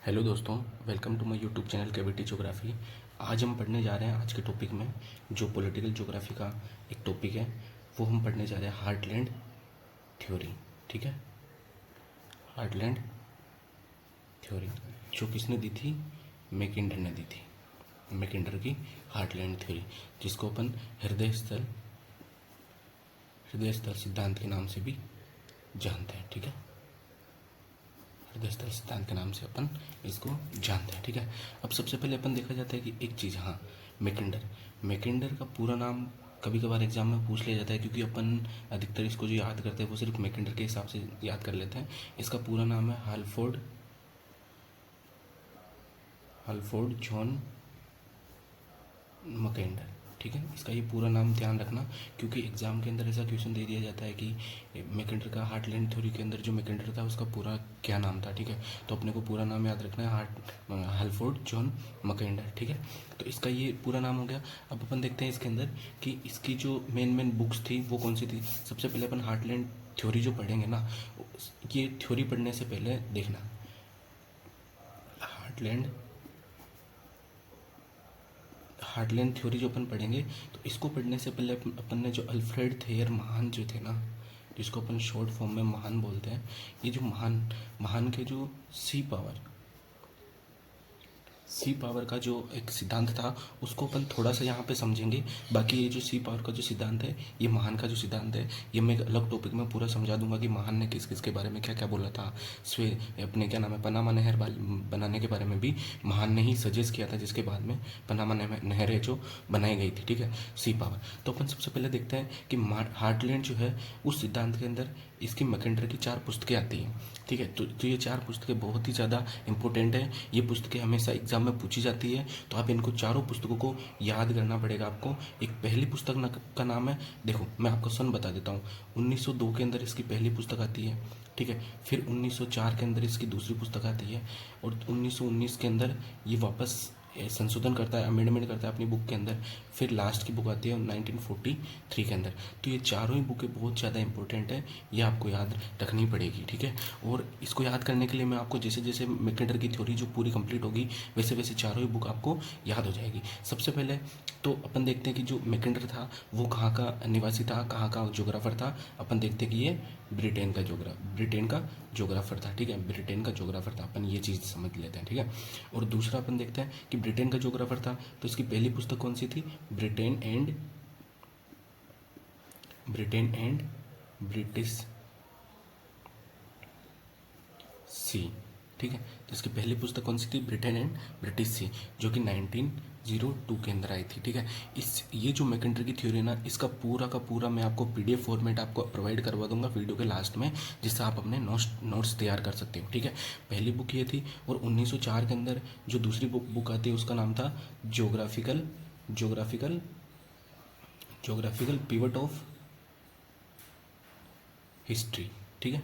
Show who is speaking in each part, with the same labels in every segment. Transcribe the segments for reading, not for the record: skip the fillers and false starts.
Speaker 1: Hello दोस्तों, welcome to my YouTube channel KVT geography. आज हम पढ़ने जा रहे हैं आज के टॉपिक में जो पॉलिटिकल ज्योग्राफी का एक टॉपिक है वो हम पढ़ने जा रहे हैं हार्टलैंड थ्योरी। ठीक है, हार्टलैंड थ्योरी जो किसने दी थी? मैकिंडर ने दी थी। मैकिंडर की हार्टलैंड थ्योरी, जिसको अपन हृदय स्थल सिद्धांत के नाम से भी जानते हैं। ठीक है, हृदय स्थल सिद्धांत के नाम से अपन इसको जानते हैं। ठीक है, अब सबसे पहले अपन देखा जाता है कि एक चीज़, हाँ, मैकिंडर का पूरा नाम कभी कभार एग्जाम में पूछ लिया जाता है, क्योंकि अपन अधिकतर इसको जो याद करते हैं वो सिर्फ मैकिंडर के हिसाब से याद कर लेते हैं। इसका पूरा नाम है हालफोर्ड जॉन मैकिंडर। ठीक है, इसका ये पूरा नाम ध्यान रखना, क्योंकि एग्जाम के अंदर ऐसा क्वेश्चन दे दिया जाता है कि मैकिंडर का हार्टलैंड थ्योरी के अंदर जो मैकिंडर था उसका पूरा क्या नाम था। ठीक है, तो अपने को पूरा नाम याद रखना है, हालफोर्ड जॉन मैकिंडर। ठीक है, तो इसका ये पूरा नाम हो गया। अब अपन देखते हैं इसके अंदर कि इसकी जो मेन बुक्स थी वो कौन सी थी। सबसे पहले अपन हार्टलैंड थ्योरी जो पढ़ेंगे ना, ये थ्योरी पढ़ने से पहले देखना, हार्टलैंड थ्योरी जो अपन पढ़ेंगे तो इसको पढ़ने से पहले अपन ने जो अल्फ्रेड थेयर महान जो थे ना, जिसको अपन शॉर्ट फॉर्म में महान बोलते हैं, ये जो महान के जो सी पावर का जो एक सिद्धांत था उसको अपन थोड़ा सा यहाँ पे समझेंगे। बाकी ये जो सी पावर का जो सिद्धांत है, ये महान का जो सिद्धांत है, ये मैं अलग टॉपिक में पूरा समझा दूंगा कि महान ने किस किस के बारे में क्या क्या बोला था। अपने क्या नाम है, पनामा नहर बनाने के बारे में भी महान ने ही सजेस्ट किया था, जिसके बाद में पनामा नहर है जो बनाई गई थी। ठीक है, सी पावर। तो अपन सबसे पहले देखते हैं कि हार्टलैंड जो है उस सिद्धांत के अंदर इसकी मैकिंडर की 4 पुस्तकें आती हैं। ठीक है, तो ये 4 पुस्तकें बहुत ही ज़्यादा इंपॉर्टेंट है। ये पुस्तकें हमेशा एग्जाम में पूछी जाती है, तो आप इनको चारों पुस्तकों को याद करना पड़ेगा आपको। एक पहली पुस्तक का नाम है, देखो मैं आपको सन बता देता हूँ, 1902 के अंदर इसकी पहली पुस्तक आती है। ठीक है, फिर 1904 के अंदर इसकी दूसरी पुस्तक आती है, और 1919 के अंदर ये वापस संशोधन करता है, अमेंडमेंट करता है अपनी बुक के अंदर। फिर लास्ट की बुक आती है 1943 के अंदर। तो ये चारों ही बुकें बहुत ज़्यादा इंपॉर्टेंट है, ये आपको याद रखनी पड़ेगी। ठीक है, और इसको याद करने के लिए मैं आपको जैसे जैसे मैकिंडर की थ्योरी जो पूरी कंप्लीट होगी वैसे वैसे चारों ही बुक आपको याद हो जाएगी। सबसे पहले तो अपन देखते हैं कि जो मैकिंडर था वो कहाँ का निवासी था, कहाँ का ज्योग्राफर था। अपन देखते हैं कि ये ब्रिटेन का ज्योग्राफर था। ठीक है, ब्रिटेन का ज्योग्राफर था, अपन ये चीज़ समझ लेते हैं। ठीक है, और दूसरा अपन देखते हैं कि ब्रिटेन का ज्योग्राफर था तो इसकी पहली पुस्तक कौन सी थी? ब्रिटेन एंड ब्रिटिश सी। ठीक है, तो इसकी पहली पुस्तक कौन सी थी? ब्रिटेन एंड ब्रिटिश सी, जो कि 1902 के अंदर आई थी। ठीक है, ये जो मैकिंडर की थ्योरी ना, इसका पूरा का पूरा मैं आपको पीडीएफ फॉर्मेट आपको प्रोवाइड करवा दूंगा वीडियो के लास्ट में, जिससे आप अपने नोट्स तैयार कर सकते हो। ठीक है, पहली बुक ये थी, और 1904 के अंदर जो दूसरी बुक आती है उसका नाम था ज्योग्राफिकल पिवट ऑफ हिस्ट्री। ठीक है,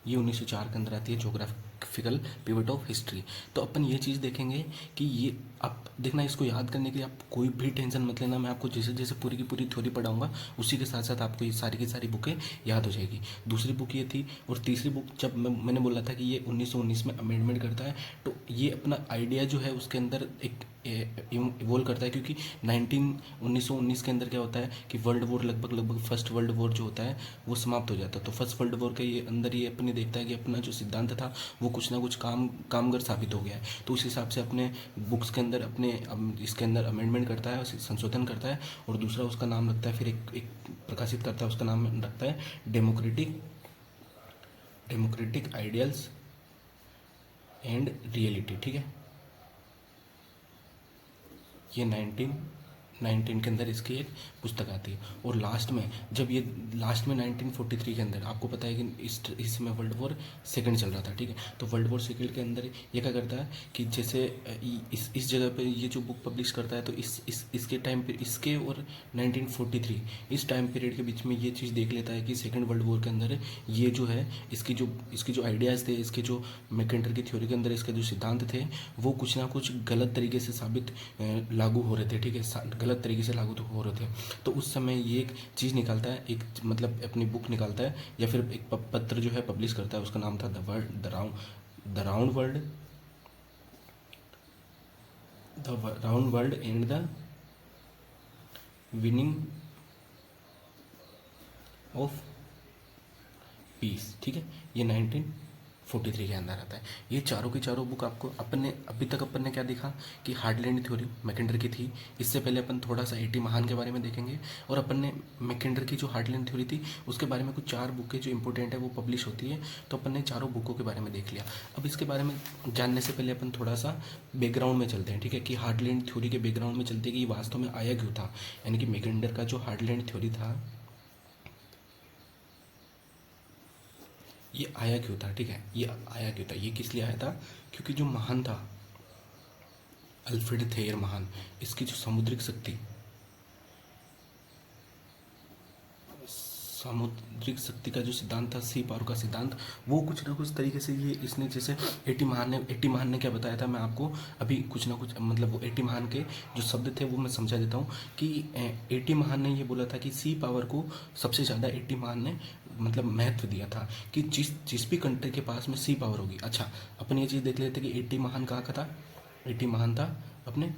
Speaker 1: ये 1904 के अंदर आती है, ज्योग्राफिकल पिवट ऑफ हिस्ट्री। तो अपन ये चीज़ देखेंगे कि ये आप देखना, इसको याद करने के लिए आप कोई भी टेंशन मत लेना। मैं आपको जैसे जैसे पूरी की पूरी थ्योरी पढ़ाऊंगा उसी के साथ साथ आपको ये सारी की सारी बुकें याद हो जाएगी। दूसरी बुक ये थी, और तीसरी बुक जब मैंने बोला था कि ये 1919 में अमेंडमेंट करता है, तो ये अपना आइडिया जो है उसके अंदर एक इवोल्व करता है, क्योंकि 1919 के अंदर क्या होता है कि वर्ल्ड वॉर लगभग फर्स्ट वर्ल्ड वॉर जो होता है वो समाप्त हो जाता है। तो फर्स्ट वर्ल्ड वॉर के ये अंदर ये अपने देखता है कि अपना जो सिद्धांत था वो कुछ ना कुछ कामगर साबित हो गया है, तो उस हिसाब से अपने बुक्स के अंदर इसके अंदर अमेंडमेंट करता है, संशोधन करता है। और दूसरा उसका नाम रखता है, फिर एक प्रकाशित करता है, उसका नाम रखता है डेमोक्रेटिक आइडियल्स एंड रियलिटी। ठीक है, ये 1919 के अंदर इसकी एक पुस्तक आती है। और लास्ट में 1943 के अंदर आपको पता है कि इस समय वर्ल्ड वॉर सेकंड चल रहा था। ठीक है, तो वर्ल्ड वॉर सेकंड के अंदर ये क्या करता है कि जैसे इस जगह पे ये जो बुक पब्लिश करता है, तो इसके टाइम पे इसके और 1943 इस टाइम पीरियड के बीच में ये चीज़ देख लेता है कि सेकेंड वर्ल्ड वॉर के अंदर ये जो है इसके जो आइडियाज़ थे, इसके जो मैकिंडर की थ्योरी के अंदर इसके जो सिद्धांत थे वो कुछ ना कुछ गलत तरीके से साबित लागू हो रहे थे। ठीक है, गलत तरीके से लागू तो हो रहे थे। तो उस समय ये एक चीज़ निकालता है, एक मतलब अपनी बुक निकालता है, या फिर एक पत्र जो है पब्लिश करता है, उसका नाम था the round world and the winning of peace, ठीक है, ये 1943 के अंदर आता है। ये चारों की चारों बुक आपको अभी तक अपन ने क्या देखा कि हार्टलैंड थ्योरी मैकेंडर की थी। इससे पहले अपन थोड़ा सा एटी महान के बारे में देखेंगे, और अपन ने मैकेंडर की जो हार्टलैंड थ्योरी थी उसके बारे में कुछ 4 बुकें जो इंपॉर्टेंट है वो पब्लिश होती है, तो अपन ने चारों बुकों के बारे में देख लिया। अब इसके बारे में जानने से पहले अपन थोड़ा सा बैकग्राउंड में चलते हैं, ठीक है, कि हार्टलैंड थ्योरी के बैकग्राउंड में चलते हैं कि ये वास्तव में आया क्यों था, यानी कि मैकेंडर का जो हार्टलैंड थ्योरी था ये आया क्यों था, ठीक है, ये आया क्यों था, ये किस लिए आया था, क्योंकि जो महान था अल्फ्रेड थेयर महान, इसकी जो सामुद्रिक शक्ति का जो सिद्धांत था, सी पावर का सिद्धांत, वो कुछ ना कुछ तरीके से ये इसने, जैसे एटी महान ने क्या बताया था, मैं आपको अभी कुछ ना कुछ मतलब वो एटी महान के जो शब्द थे वो मैं समझा देता हूँ कि एटी महान ने ये बोला था कि सी पावर को सबसे ज़्यादा एटी महान ने मतलब महत्व दिया था कि जिस भी कंट्री के पास में सी पावर होगी। अच्छा, अपन ये चीज़ देख लेते कि एटी महान कहाँ का था। एटी महान था अपने,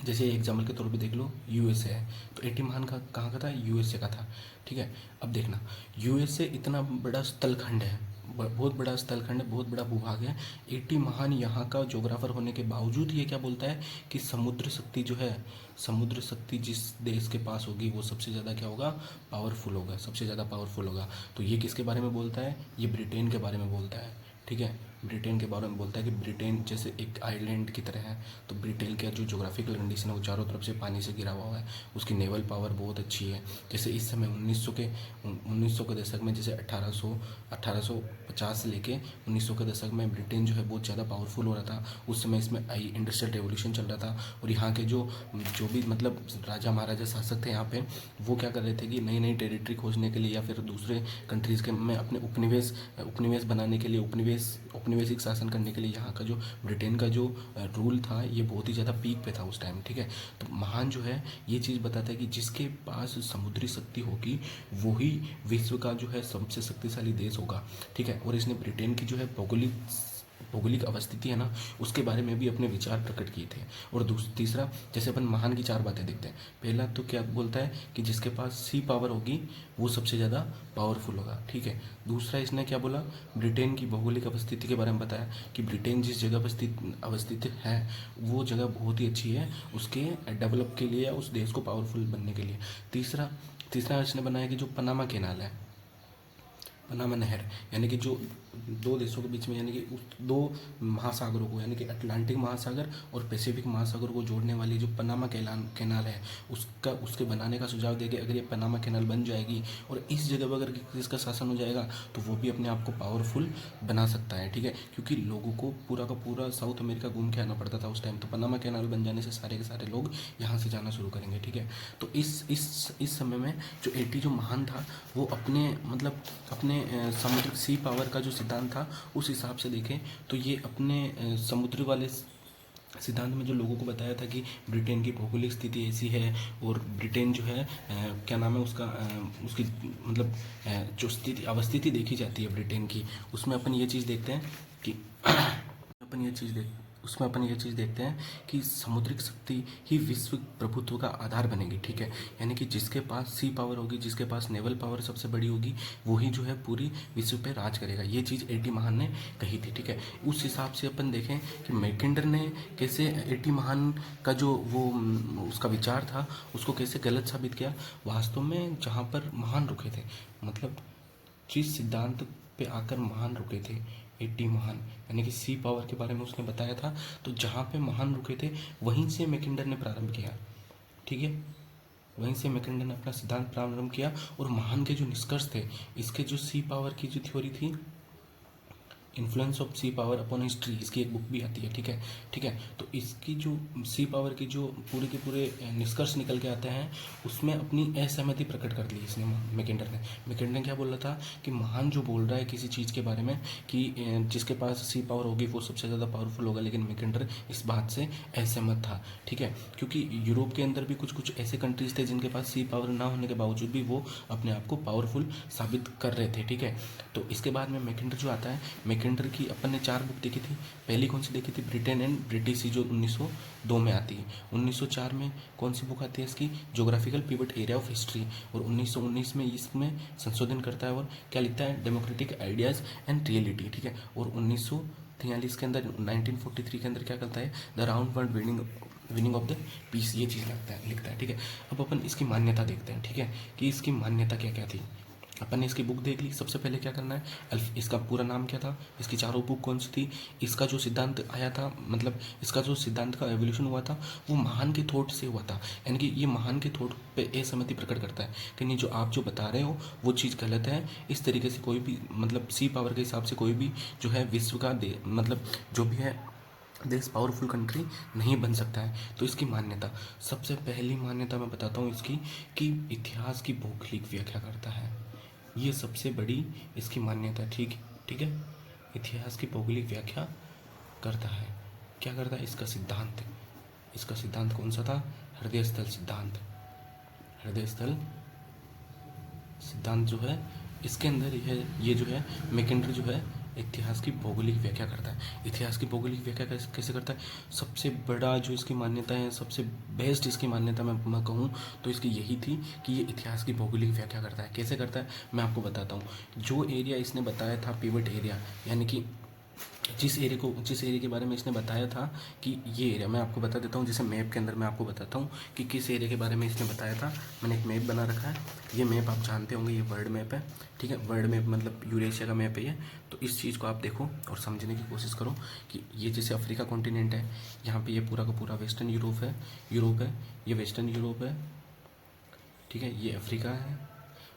Speaker 1: जैसे एग्जाम्पल के तौर पे देख लो यूएसए है, तो एटी महान का कहाँ का था, यूएसए का था, ठीक है। अब देखना यूएसए इतना बड़ा स्थलखंड है, बहुत बड़ा स्थलखंड है, बहुत बड़ा भूभाग है। एटी महान यहाँ का जोग्राफर होने के बावजूद ये क्या बोलता है कि समुद्र शक्ति जो है, समुद्र शक्ति जिस देश के पास होगी वो सबसे ज़्यादा क्या होगा, पावरफुल होगा, सबसे ज़्यादा पावरफुल होगा। तो ये किसके बारे में बोलता है, ये ब्रिटेन के बारे में बोलता है, ठीक है, ब्रिटेन के बारे में बोलता है कि ब्रिटेन जैसे एक आइलैंड की तरह है, तो ब्रिटेन का जो जोग्राफिकल कंडीशन है वो चारों तरफ से पानी से घिरा हुआ है, उसकी नेवल पावर बहुत अच्छी है। जैसे इस समय 1900 के दशक में, जैसे 1850 से लेके 1900 के दशक में ब्रिटेन जो है बहुत ज़्यादा पावरफुल हो रहा था। उस समय इसमें इंडस्ट्रियल रेवोल्यूशन चल रहा था, और यहाँ के जो भी मतलब राजा महाराजा शासक थे यहाँ पे, वो क्या कर रहे थे कि नई नई टेरिटरी खोजने के लिए या फिर दूसरे कंट्रीज़ के में अपने उपनिवेश बनाने के लिए, औपनिवेशिक शासन करने के लिए यहाँ का जो ब्रिटेन का जो रूल था ये बहुत ही ज़्यादा पीक पे था उस टाइम, ठीक है। तो महान जो है ये चीज़ बताता है कि जिसके पास समुद्री शक्ति होगी वही विश्व का जो है सबसे शक्तिशाली देश होगा, ठीक है। और इसने ब्रिटेन की जो है भौगोलिक अवस्थिति है ना, उसके बारे में भी अपने विचार प्रकट किए थे। और तीसरा, जैसे अपन महान की 4 बातें देखते हैं। पहला तो क्या बोलता है कि जिसके पास सी पावर होगी वो सबसे ज़्यादा पावरफुल होगा, ठीक है। दूसरा इसने क्या बोला, ब्रिटेन की भौगोलिक अवस्थिति के बारे में बताया कि ब्रिटेन जिस जगह अवस्थित है वो जगह बहुत ही अच्छी है उसके डेवलप के लिए, उस देश को पावरफुल बनने के लिए। तीसरा इसने बनाया कि जो पनामा कैनाल है, पनामा नहर, यानी कि जो 2 देशों के बीच में, यानी कि उस 2 महासागरों को, यानी कि अटलांटिक महासागर और पैसिफिक महासागर को जोड़ने वाली जो पनामा कैनाल है उसके बनाने का सुझाव देके, अगर ये पनामा कैनाल बन जाएगी और इस जगह पर अगर किसका शासन हो जाएगा तो वो भी अपने आप को पावरफुल बना सकता है, ठीक है। क्योंकि लोगों को पूरा का पूरा साउथ अमेरिका घूम के आना पड़ता था उस टाइम, तो पनामा कैनाल बन जाने से सारे के सारे लोग यहाँ से जाना शुरू करेंगे, ठीक है। तो इस समय में जो एटी जो महान था वो अपने समुद्र सी पावर का जो सिद्धांत था उस हिसाब से देखें तो ये अपने समुद्र वाले सिद्धांत में जो लोगों को बताया था कि ब्रिटेन की भौगोलिक स्थिति ऐसी है और ब्रिटेन जो है क्या नाम है उसका उसकी मतलब जो अवस्थिति देखी जाती है ब्रिटेन की, उसमें अपन ये चीज़ देखते हैं कि उसमें अपन ये चीज़ देखते हैं कि समुद्रिक शक्ति ही विश्व प्रभुत्व का आधार बनेगी, ठीक है। यानी कि जिसके पास सी पावर होगी, जिसके पास नेवल पावर सबसे बड़ी होगी, वही जो है पूरी विश्व पे राज करेगा। ये चीज़ एटी महान ने कही थी, ठीक है। उस हिसाब से अपन देखें कि मैकेंडर ने कैसे एटी महान का जो वो उसका विचार था उसको कैसे गलत साबित किया। वास्तव में जहाँ पर महान रुके थे, मतलब जिस सिद्धांत पे आकर महान रुके थे, एटी महान यानी कि सी पावर के बारे में उसने बताया था, तो जहाँ पे महान रुके थे वहीं से मैकेंडर ने प्रारंभ किया, ठीक है। वहीं से मैकेंडर ने अपना सिद्धांत प्रारंभ किया और महान के जो निष्कर्ष थे, इसके जो सी पावर की जो थ्योरी थी, influence of sea power upon history, इसकी एक बुक भी आती है, ठीक है। तो इसकी जो सी पावर की जो पूरे के पूरे निष्कर्ष निकल के आते हैं उसमें अपनी असहमति प्रकट कर ली इसने मैकेंडर ने क्या बोल रहा था कि महान जो बोल रहा है किसी चीज़ के बारे में कि जिसके पास सी पावर होगी वो सबसे ज़्यादा पावरफुल होगा, लेकिन मैकेंडर इस बात से असहमत था, ठीक है। क्योंकि यूरोप के अंदर भी कुछ ऐसे कंट्रीज थे जिनके पास सी पावर ना होने के बावजूद भी वो अपने आप को पावरफुल साबित कर रहे थे, ठीक है। तो इसके बाद में मैकेंडर जो आता है, मैकेंडर की अपन ने 4 बुक देखी थी। पहली कौन सी देखी थी? ब्रिटेन एंड ब्रिटिश, जो 1902 में आती है। 1904 में कौन सी बुक आती है इसकी? Geographical pivot area of history. और 1919 में इसमें संशोधन करता है और क्या लिखता है? डेमोक्रेटिक आइडियाज़ एंड रियलिटी, ठीक है। और 1943 के अंदर, 1943 के अंदर क्या करता है? The round world winning of the peace, ये चीज़ लिखता है, ठीक है। अब अपन इसकी मान्यता देखते हैं, ठीक है, कि इसकी मान्यता क्या क्या थी। अपन ने इसकी बुक देख ली। सबसे पहले क्या करना है? इसका पूरा नाम क्या था, इसकी चारों बुक कौन सी थी, इसका जो सिद्धांत आया था, मतलब इसका जो सिद्धांत का एवोल्यूशन हुआ था वो महान के थॉट से हुआ था। यानी कि ये महान के थॉट पे असहमति प्रकट करता है कि नहीं, जो आप जो बता रहे हो वो चीज़ गलत है। इस तरीके से कोई भी, मतलब सी पावर के हिसाब से कोई भी जो है विश्व का मतलब जो भी है देश पावरफुल कंट्री नहीं बन सकता है। तो इसकी मान्यता, सबसे पहली मान्यता मैं बताता हूँ इसकी, कि इतिहास की भौगोलिक व्याख्या करता है। ये सबसे बड़ी इसकी मान्यता, ठीक ठीक है। इतिहास की भौगोलिक व्याख्या करता है। क्या करता है? इसका सिद्धांत कौन सा था? हृदय स्थल सिद्धांत। हृदय स्थल सिद्धांत जो है, इसके अंदर ये जो है मैकेंडर जो है इतिहास की भौगोलिक व्याख्या करता है। इतिहास की भौगोलिक व्याख्या कैसे करता है? सबसे बड़ा जो इसकी मान्यता है, सबसे बेस्ट इसकी मान्यता मैं कहूँ तो इसकी यही थी कि ये इतिहास की भौगोलिक व्याख्या करता है। कैसे करता है मैं आपको बताता हूँ। जो एरिया इसने बताया था पिवट एरिया, यानी कि जिस एरिया के बारे में इसने बताया था कि ये एरिया, मैं आपको बता देता हूँ, जैसे मैप के अंदर मैं आपको बताता हूँ कि किस एरिया के बारे में इसने बताया था। मैंने एक मैप बना रखा है। ये मैप आप जानते होंगे, ये वर्ल्ड मैप है, ठीक है। वर्ल्ड मैप मतलब यूरेशिया का मैप है ये। तो इस चीज़ को आप देखो और समझने की कोशिश करो कि ये जैसे अफ्रीका कॉन्टिनेंट है, यहाँ पर ये पूरा का पूरा वेस्टर्न यूरोप है, ये वेस्टर्न यूरोप है, ठीक है। ये अफ्रीका है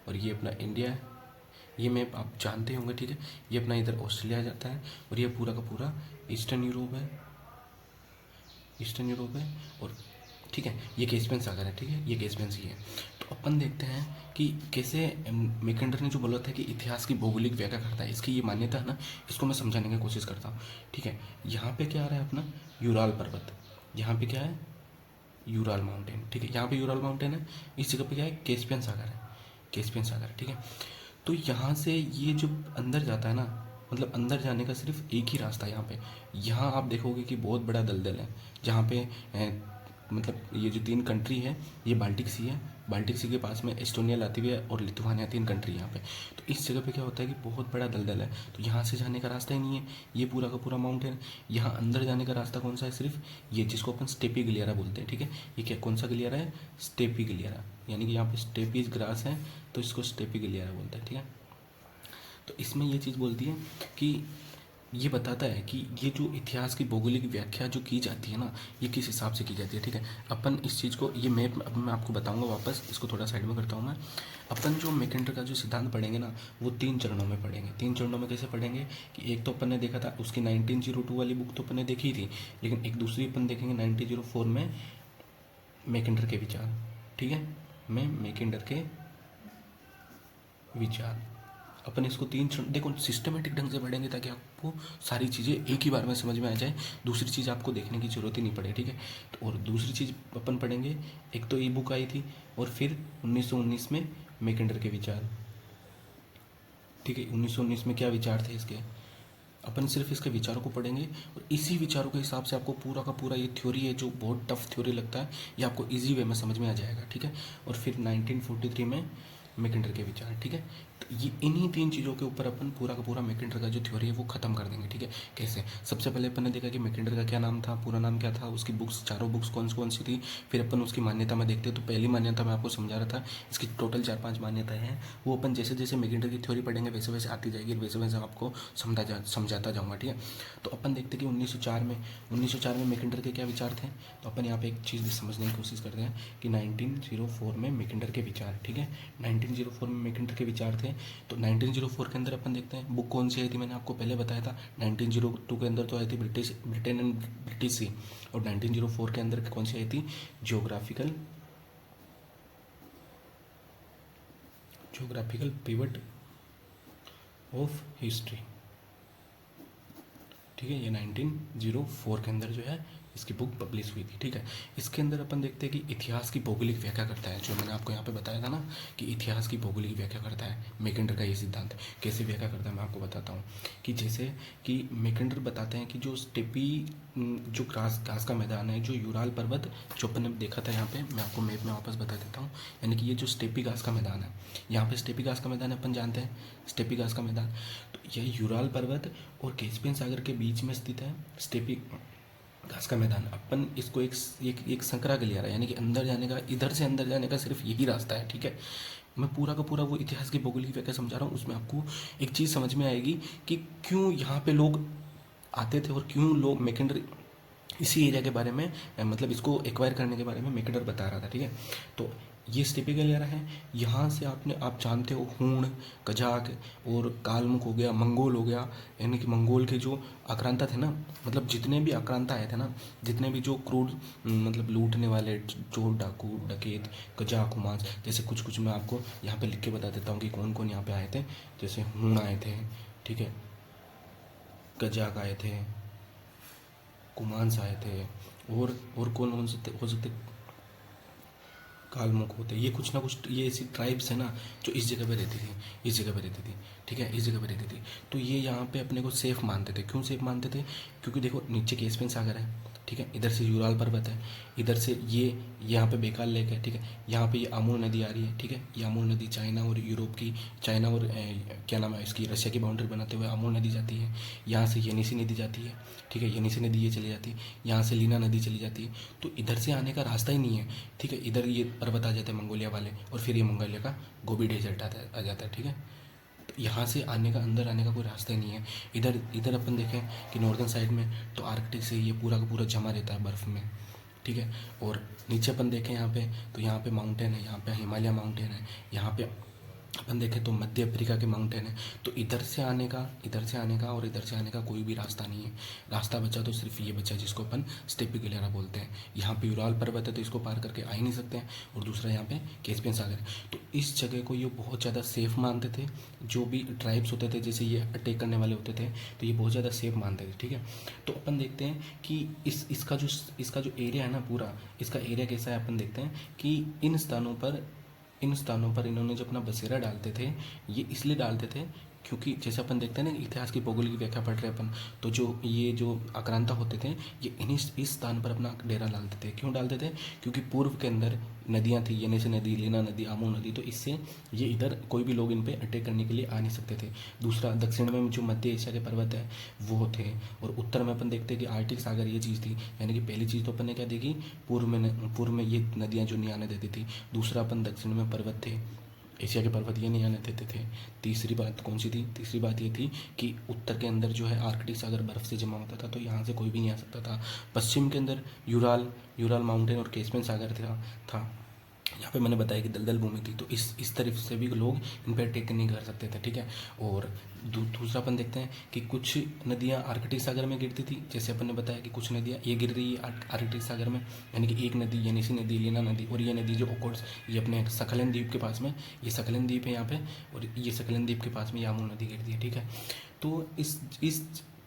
Speaker 1: और ये अपना इंडिया है। ये मैप आप जानते होंगे, ठीक है। ये अपना इधर ऑस्ट्रेलिया जाता है और ये पूरा का पूरा ईस्टर्न यूरोप है और ठीक है, ये कैस्पियन सागर है, ठीक है, ये कैस्पियन सी है। तो अपन देखते हैं कि कैसे मैकेंडर ने जो बोला था कि इतिहास की भौगोलिक व्याख्या करता है, इसकी ये मान्यता है ना, इसको मैं समझाने की कोशिश करता हूँ, ठीक है। यहाँ पे क्या आ रहा है अपना? यूराल पर्वत। यहाँ पे क्या है? यूराल माउंटेन, ठीक है। यहाँ पे यूराल माउंटेन है। इस जगह पे क्या है? कैस्पियन सागर है, ठीक है। तो यहाँ से ये जो अंदर जाता है ना, मतलब अंदर जाने का सिर्फ एक ही रास्ता है यहाँ पे। यहाँ आप देखोगे कि बहुत बड़ा दलदल है, जहाँ पे मतलब ये जो 3 कंट्री है, ये बाल्टिक सी है। बाल्टिक सी के पास में एस्टोनिया, लातविया और लिथुआनिया, 3 कंट्री यहाँ पे। तो इस जगह पे क्या होता है कि बहुत बड़ा दलदल है, तो यहाँ से जाने का रास्ता ही नहीं है। ये पूरा का पूरा माउंटेन, यहाँ अंदर जाने का रास्ता कौन सा है? सिर्फ ये, जिसको अपन स्टेपी गलियारा बोलते हैं, ठीक है। ये क्या, कौन सा गलियारा है? स्टेपी गलियारा, यानी कि यहाँ पे स्टेपीज ग्रास है तो इसको स्टेपी गलियारा बोलते हैं, ठीक है। तो इसमें ये चीज़ बोलती है कि ये बताता है कि ये जो इतिहास की भौगोलिक व्याख्या जो की जाती है ना, ये किस हिसाब से की जाती है, ठीक है। अपन इस चीज़ को, ये मैप अब मैं आपको बताऊंगा वापस, इसको थोड़ा साइड में करता हूँ मैं। अपन जो मैकेंडर का जो सिद्धांत पढ़ेंगे ना, वो 3 चरणों में पढ़ेंगे। 3 चरणों में कैसे पढ़ेंगे कि एक तो अपन ने देखा था उसकी 1902 वाली बुक तो अपन ने देखी थी, लेकिन एक दूसरी अपन देखेंगे 1904 में मैकेंडर के विचार, ठीक है। मैकेंडर के विचार, अपन इसको 3 देखो सिस्टमेटिक ढंग से पढ़ेंगे ताकि आपको सारी चीज़ें एक ही बार में समझ में आ जाए, दूसरी चीज़ आपको देखने की ज़रूरत ही नहीं पड़े, ठीक है। तो और दूसरी चीज़ अपन पढ़ेंगे, एक तो ई बुक आई थी और फिर 1919 में मैकेंडर के विचार, ठीक है। 1919 में क्या विचार थे इसके, अपन सिर्फ इसके विचारों को पढ़ेंगे और इसी विचारों के हिसाब से आपको पूरा का पूरा ये थ्योरी है जो बहुत टफ थ्योरी लगता है, ये आपको ईजी वे में समझ में आ जाएगा, ठीक है। और फिर 1943 में मैकेंडर के विचार, ठीक है। तो ये इन्हीं 3 चीज़ों के ऊपर अपन पूरा का पूरा मैकेंडर का जो थ्योरी है वो खत्म कर देंगे, ठीक है। कैसे? सबसे पहले अपन ने देखा कि मैकेंडर का क्या नाम था, पूरा नाम क्या था, उसकी बुक्स, चारों बुक्स कौन सी थी। फिर अपन उसकी मान्यता में देखते हैं। तो पहली मान्यता मैं आपको समझा रहा था, इसकी टोटल 4-5 मान्यताएं हैं, वो अपन जैसे जैसे मैकेंडर की थ्योरी पढ़ेंगे वैसे वैसे आती जाएगी, वैसे वैसे आपको समझाता जाऊँगा, ठीक है। तो अपन देखते हैं कि 1904 में मैकेंडर के क्या विचार थे। तो अपन यहाँ पे एक चीज़ समझने की कोशिश करते हैं कि 1904 में मैकेंडर के विचार, ठीक है। 1904 में मैकेंडर के विचार थे। तो 1904 के अंदर अपन देखते हैं बुक कौन सी आई थी, मैंने आपको पहले बताया था। 1902 के अंदर तो आई थी ब्रिटेन एंड ब्रिटिश सी, और 1904 के अंदर कौन सी आई थी? ज्योग्राफिकल पिवट ऑफ हिस्ट्री, ठीक है। ये 1904 के अंदर जो है इसकी बुक पब्लिश हुई थी, ठीक है। इसके अंदर अपन देखते हैं कि इतिहास की भौगोलिक व्याख्या करता है, जो मैंने आपको यहाँ पे बताया था ना कि इतिहास की भौगोलिक व्याख्या करता है मैकेंडर का ये सिद्धांत। कैसे व्याख्या करता है मैं आपको बताता हूँ कि जैसे कि मैकेंडर बताते हैं कि जो स्टेपी जो घास का मैदान है, जो यूराल पर्वत जो अपन ने देखा था यहाँ पे, मैं आपको मैप में वापस बता देता हूँ। यानी कि ये जो स्टेपी घास का मैदान है, यहाँ पे स्टेपी घास का मैदान अपन जानते हैं, स्टेपी घास का मैदान, तो यह यूराल पर्वत और कैस्पियन सागर के बीच में स्थित है स्टेपी घास का मैदान। अपन इसको एक संकरा गलियारा, यानी कि अंदर जाने का, इधर से अंदर जाने का सिर्फ यही रास्ता है, ठीक है। मैं पूरा का पूरा वो इतिहास की भौगोलिक व्याख्या समझा रहा हूँ, उसमें आपको एक चीज़ समझ में आएगी कि क्यों यहाँ पे लोग आते थे और क्यों लोग मैकेंडर इसी एरिया के बारे में, मतलब इसको एक्वायर करने के बारे में मैकेंडर बता रहा था, ठीक है। तो ये स्टेपी गलियारा है, यहाँ से आप जानते हो हूण, कजाक और कालमुख हो गया, मंगोल हो गया, यानी कि मंगोल के जो आक्रांता थे ना, मतलब जितने भी आक्रांता आए थे ना, जितने भी जो क्रूर मतलब लूटने वाले चोर डाकू डकैत कजाक हुमांस, जैसे कुछ कुछ मैं आपको यहाँ पे लिख के बता देता हूँ कि कौन कौन यहाँ पे आए थे। जैसे हूण आए थे, ठीक है, कजाक आए थे, कुमांस आए थे, और कौन कौन से हो सकते, कालमुख होते, ये कुछ ना कुछ ये ऐसी ट्राइब्स है ना जो इस जगह पे रहती थी, इस जगह पे रहती थी, ठीक है, इस जगह पे रहती थी। तो ये यहाँ पे अपने को सेफ मानते थे। क्यों सेफ मानते थे? क्योंकि देखो नीचे कैस्पियन सागर है, ठीक है, इधर से यूराल पर्वत है, इधर से ये यहाँ पे बेकाल लेक है, ठीक है, यहाँ पे ये आमूर नदी आ रही है, ठीक है, ये आमूर नदी चाइना और यूरोप की, चाइना और क्या नाम है इसकी, रशिया की बाउंड्री बनाते हुए आमूर नदी जाती है। यहाँ से येनिसी नदी जाती है, ठीक है, येनिसी नदी ये चली जाती है, यहाँ से लीना नदी चली जाती है। तो इधर से आने का रास्ता ही नहीं है, ठीक है। इधर ये पर्वत आ जाते हैं मंगोलिया वाले, और फिर ये मंगोलिया का गोबी डेजर्ट आ जाता है, ठीक है। तो यहाँ से आने का, अंदर आने का कोई रास्ता ही नहीं है। इधर इधर अपन देखें कि नॉर्दर्न साइड में तो आर्कटिक से ये पूरा का पूरा जमा रहता है बर्फ़ में, ठीक है। और नीचे अपन देखें यहाँ पे, तो यहाँ पे माउंटेन है, यहाँ पे हिमालय माउंटेन है, यहाँ पे अपन देखें तो मध्य अफ्रीका के माउंटेन है। तो इधर से आने का, इधर से आने का और इधर से आने का कोई भी रास्ता नहीं है। रास्ता बचा तो सिर्फ ये बचा जिसको अपन स्टेपी गलियारा बोलते हैं। यहाँ पे यूराल पर्वत है तो इसको पार करके आ ही नहीं सकते हैं, और दूसरा यहाँ पे कैस्पियन सागर है। तो इस जगह को ये बहुत ज़्यादा सेफ मानते थे। जो भी ट्राइब्स होते थे, जैसे ये अटैक करने वाले होते थे, तो ये बहुत ज़्यादा सेफ मानते थे, ठीक है। तो अपन देखते हैं कि इसका जो एरिया है ना पूरा, इसका एरिया कैसा है। अपन देखते हैं कि इन स्थानों पर इन्होंने जो अपना बसेरा डालते थे, ये इसलिए डालते थे क्योंकि जैसे अपन देखते हैं ना इतिहास की भौगोलिक व्याख्या पढ़ रहे हैं अपन, तो जो आक्रांता होते थे ये इस स्थान पर अपना डेरा डालते थे। क्यों डालते थे? क्योंकि पूर्व के अंदर नदियाँ थी, येनिसी नदी, लीना नदी, आमू नदी, तो इससे ये इधर कोई भी लोग इन पे अटैक करने के लिए आ नहीं सकते थे। दूसरा, दक्षिण में जो मध्य एशिया के पर्वत है वो थे, और उत्तर में अपन देखते हैं कि आर्टिक सागर ये चीज़ थी। यानी कि पहली चीज़ तो अपन ने क्या देखी, पूर्व में ये नदियाँ जो नहीं आने देती थी। दूसरा, अपन दक्षिण में पर्वत थे, एशिया के पर्वत ये नहीं आने देते थे। तीसरी बात कौन सी थी? तीसरी बात ये थी कि उत्तर के अंदर जो है आर्कटिक सागर बर्फ़ से जमा होता था, तो यहाँ से कोई भी नहीं आ सकता था। पश्चिम के अंदर यूराल माउंटेन और कैस्पियन सागर था। यहाँ पे मैंने बताया कि दलदल भूमि थी, तो इस तरफ से भी लोग इन पर अटैक नहीं कर सकते थे, ठीक है। और दूसरा अपन देखते हैं कि कुछ नदियाँ आर्कटिक सागर में गिरती थी। जैसे अपन ने बताया कि कुछ नदियाँ ये गिर रही है आर्कटिक सागर में, यानी कि एक नदी येनिसी नदी, लीना नदी, और ये नदी जो ओखोट्स, ये अपने सकलन द्वीप के पास में, ये सकलन द्वीप है यहाँ पे, और ये सकलन द्वीप के पास में यामू नदी गिरती है, ठीक है। तो इस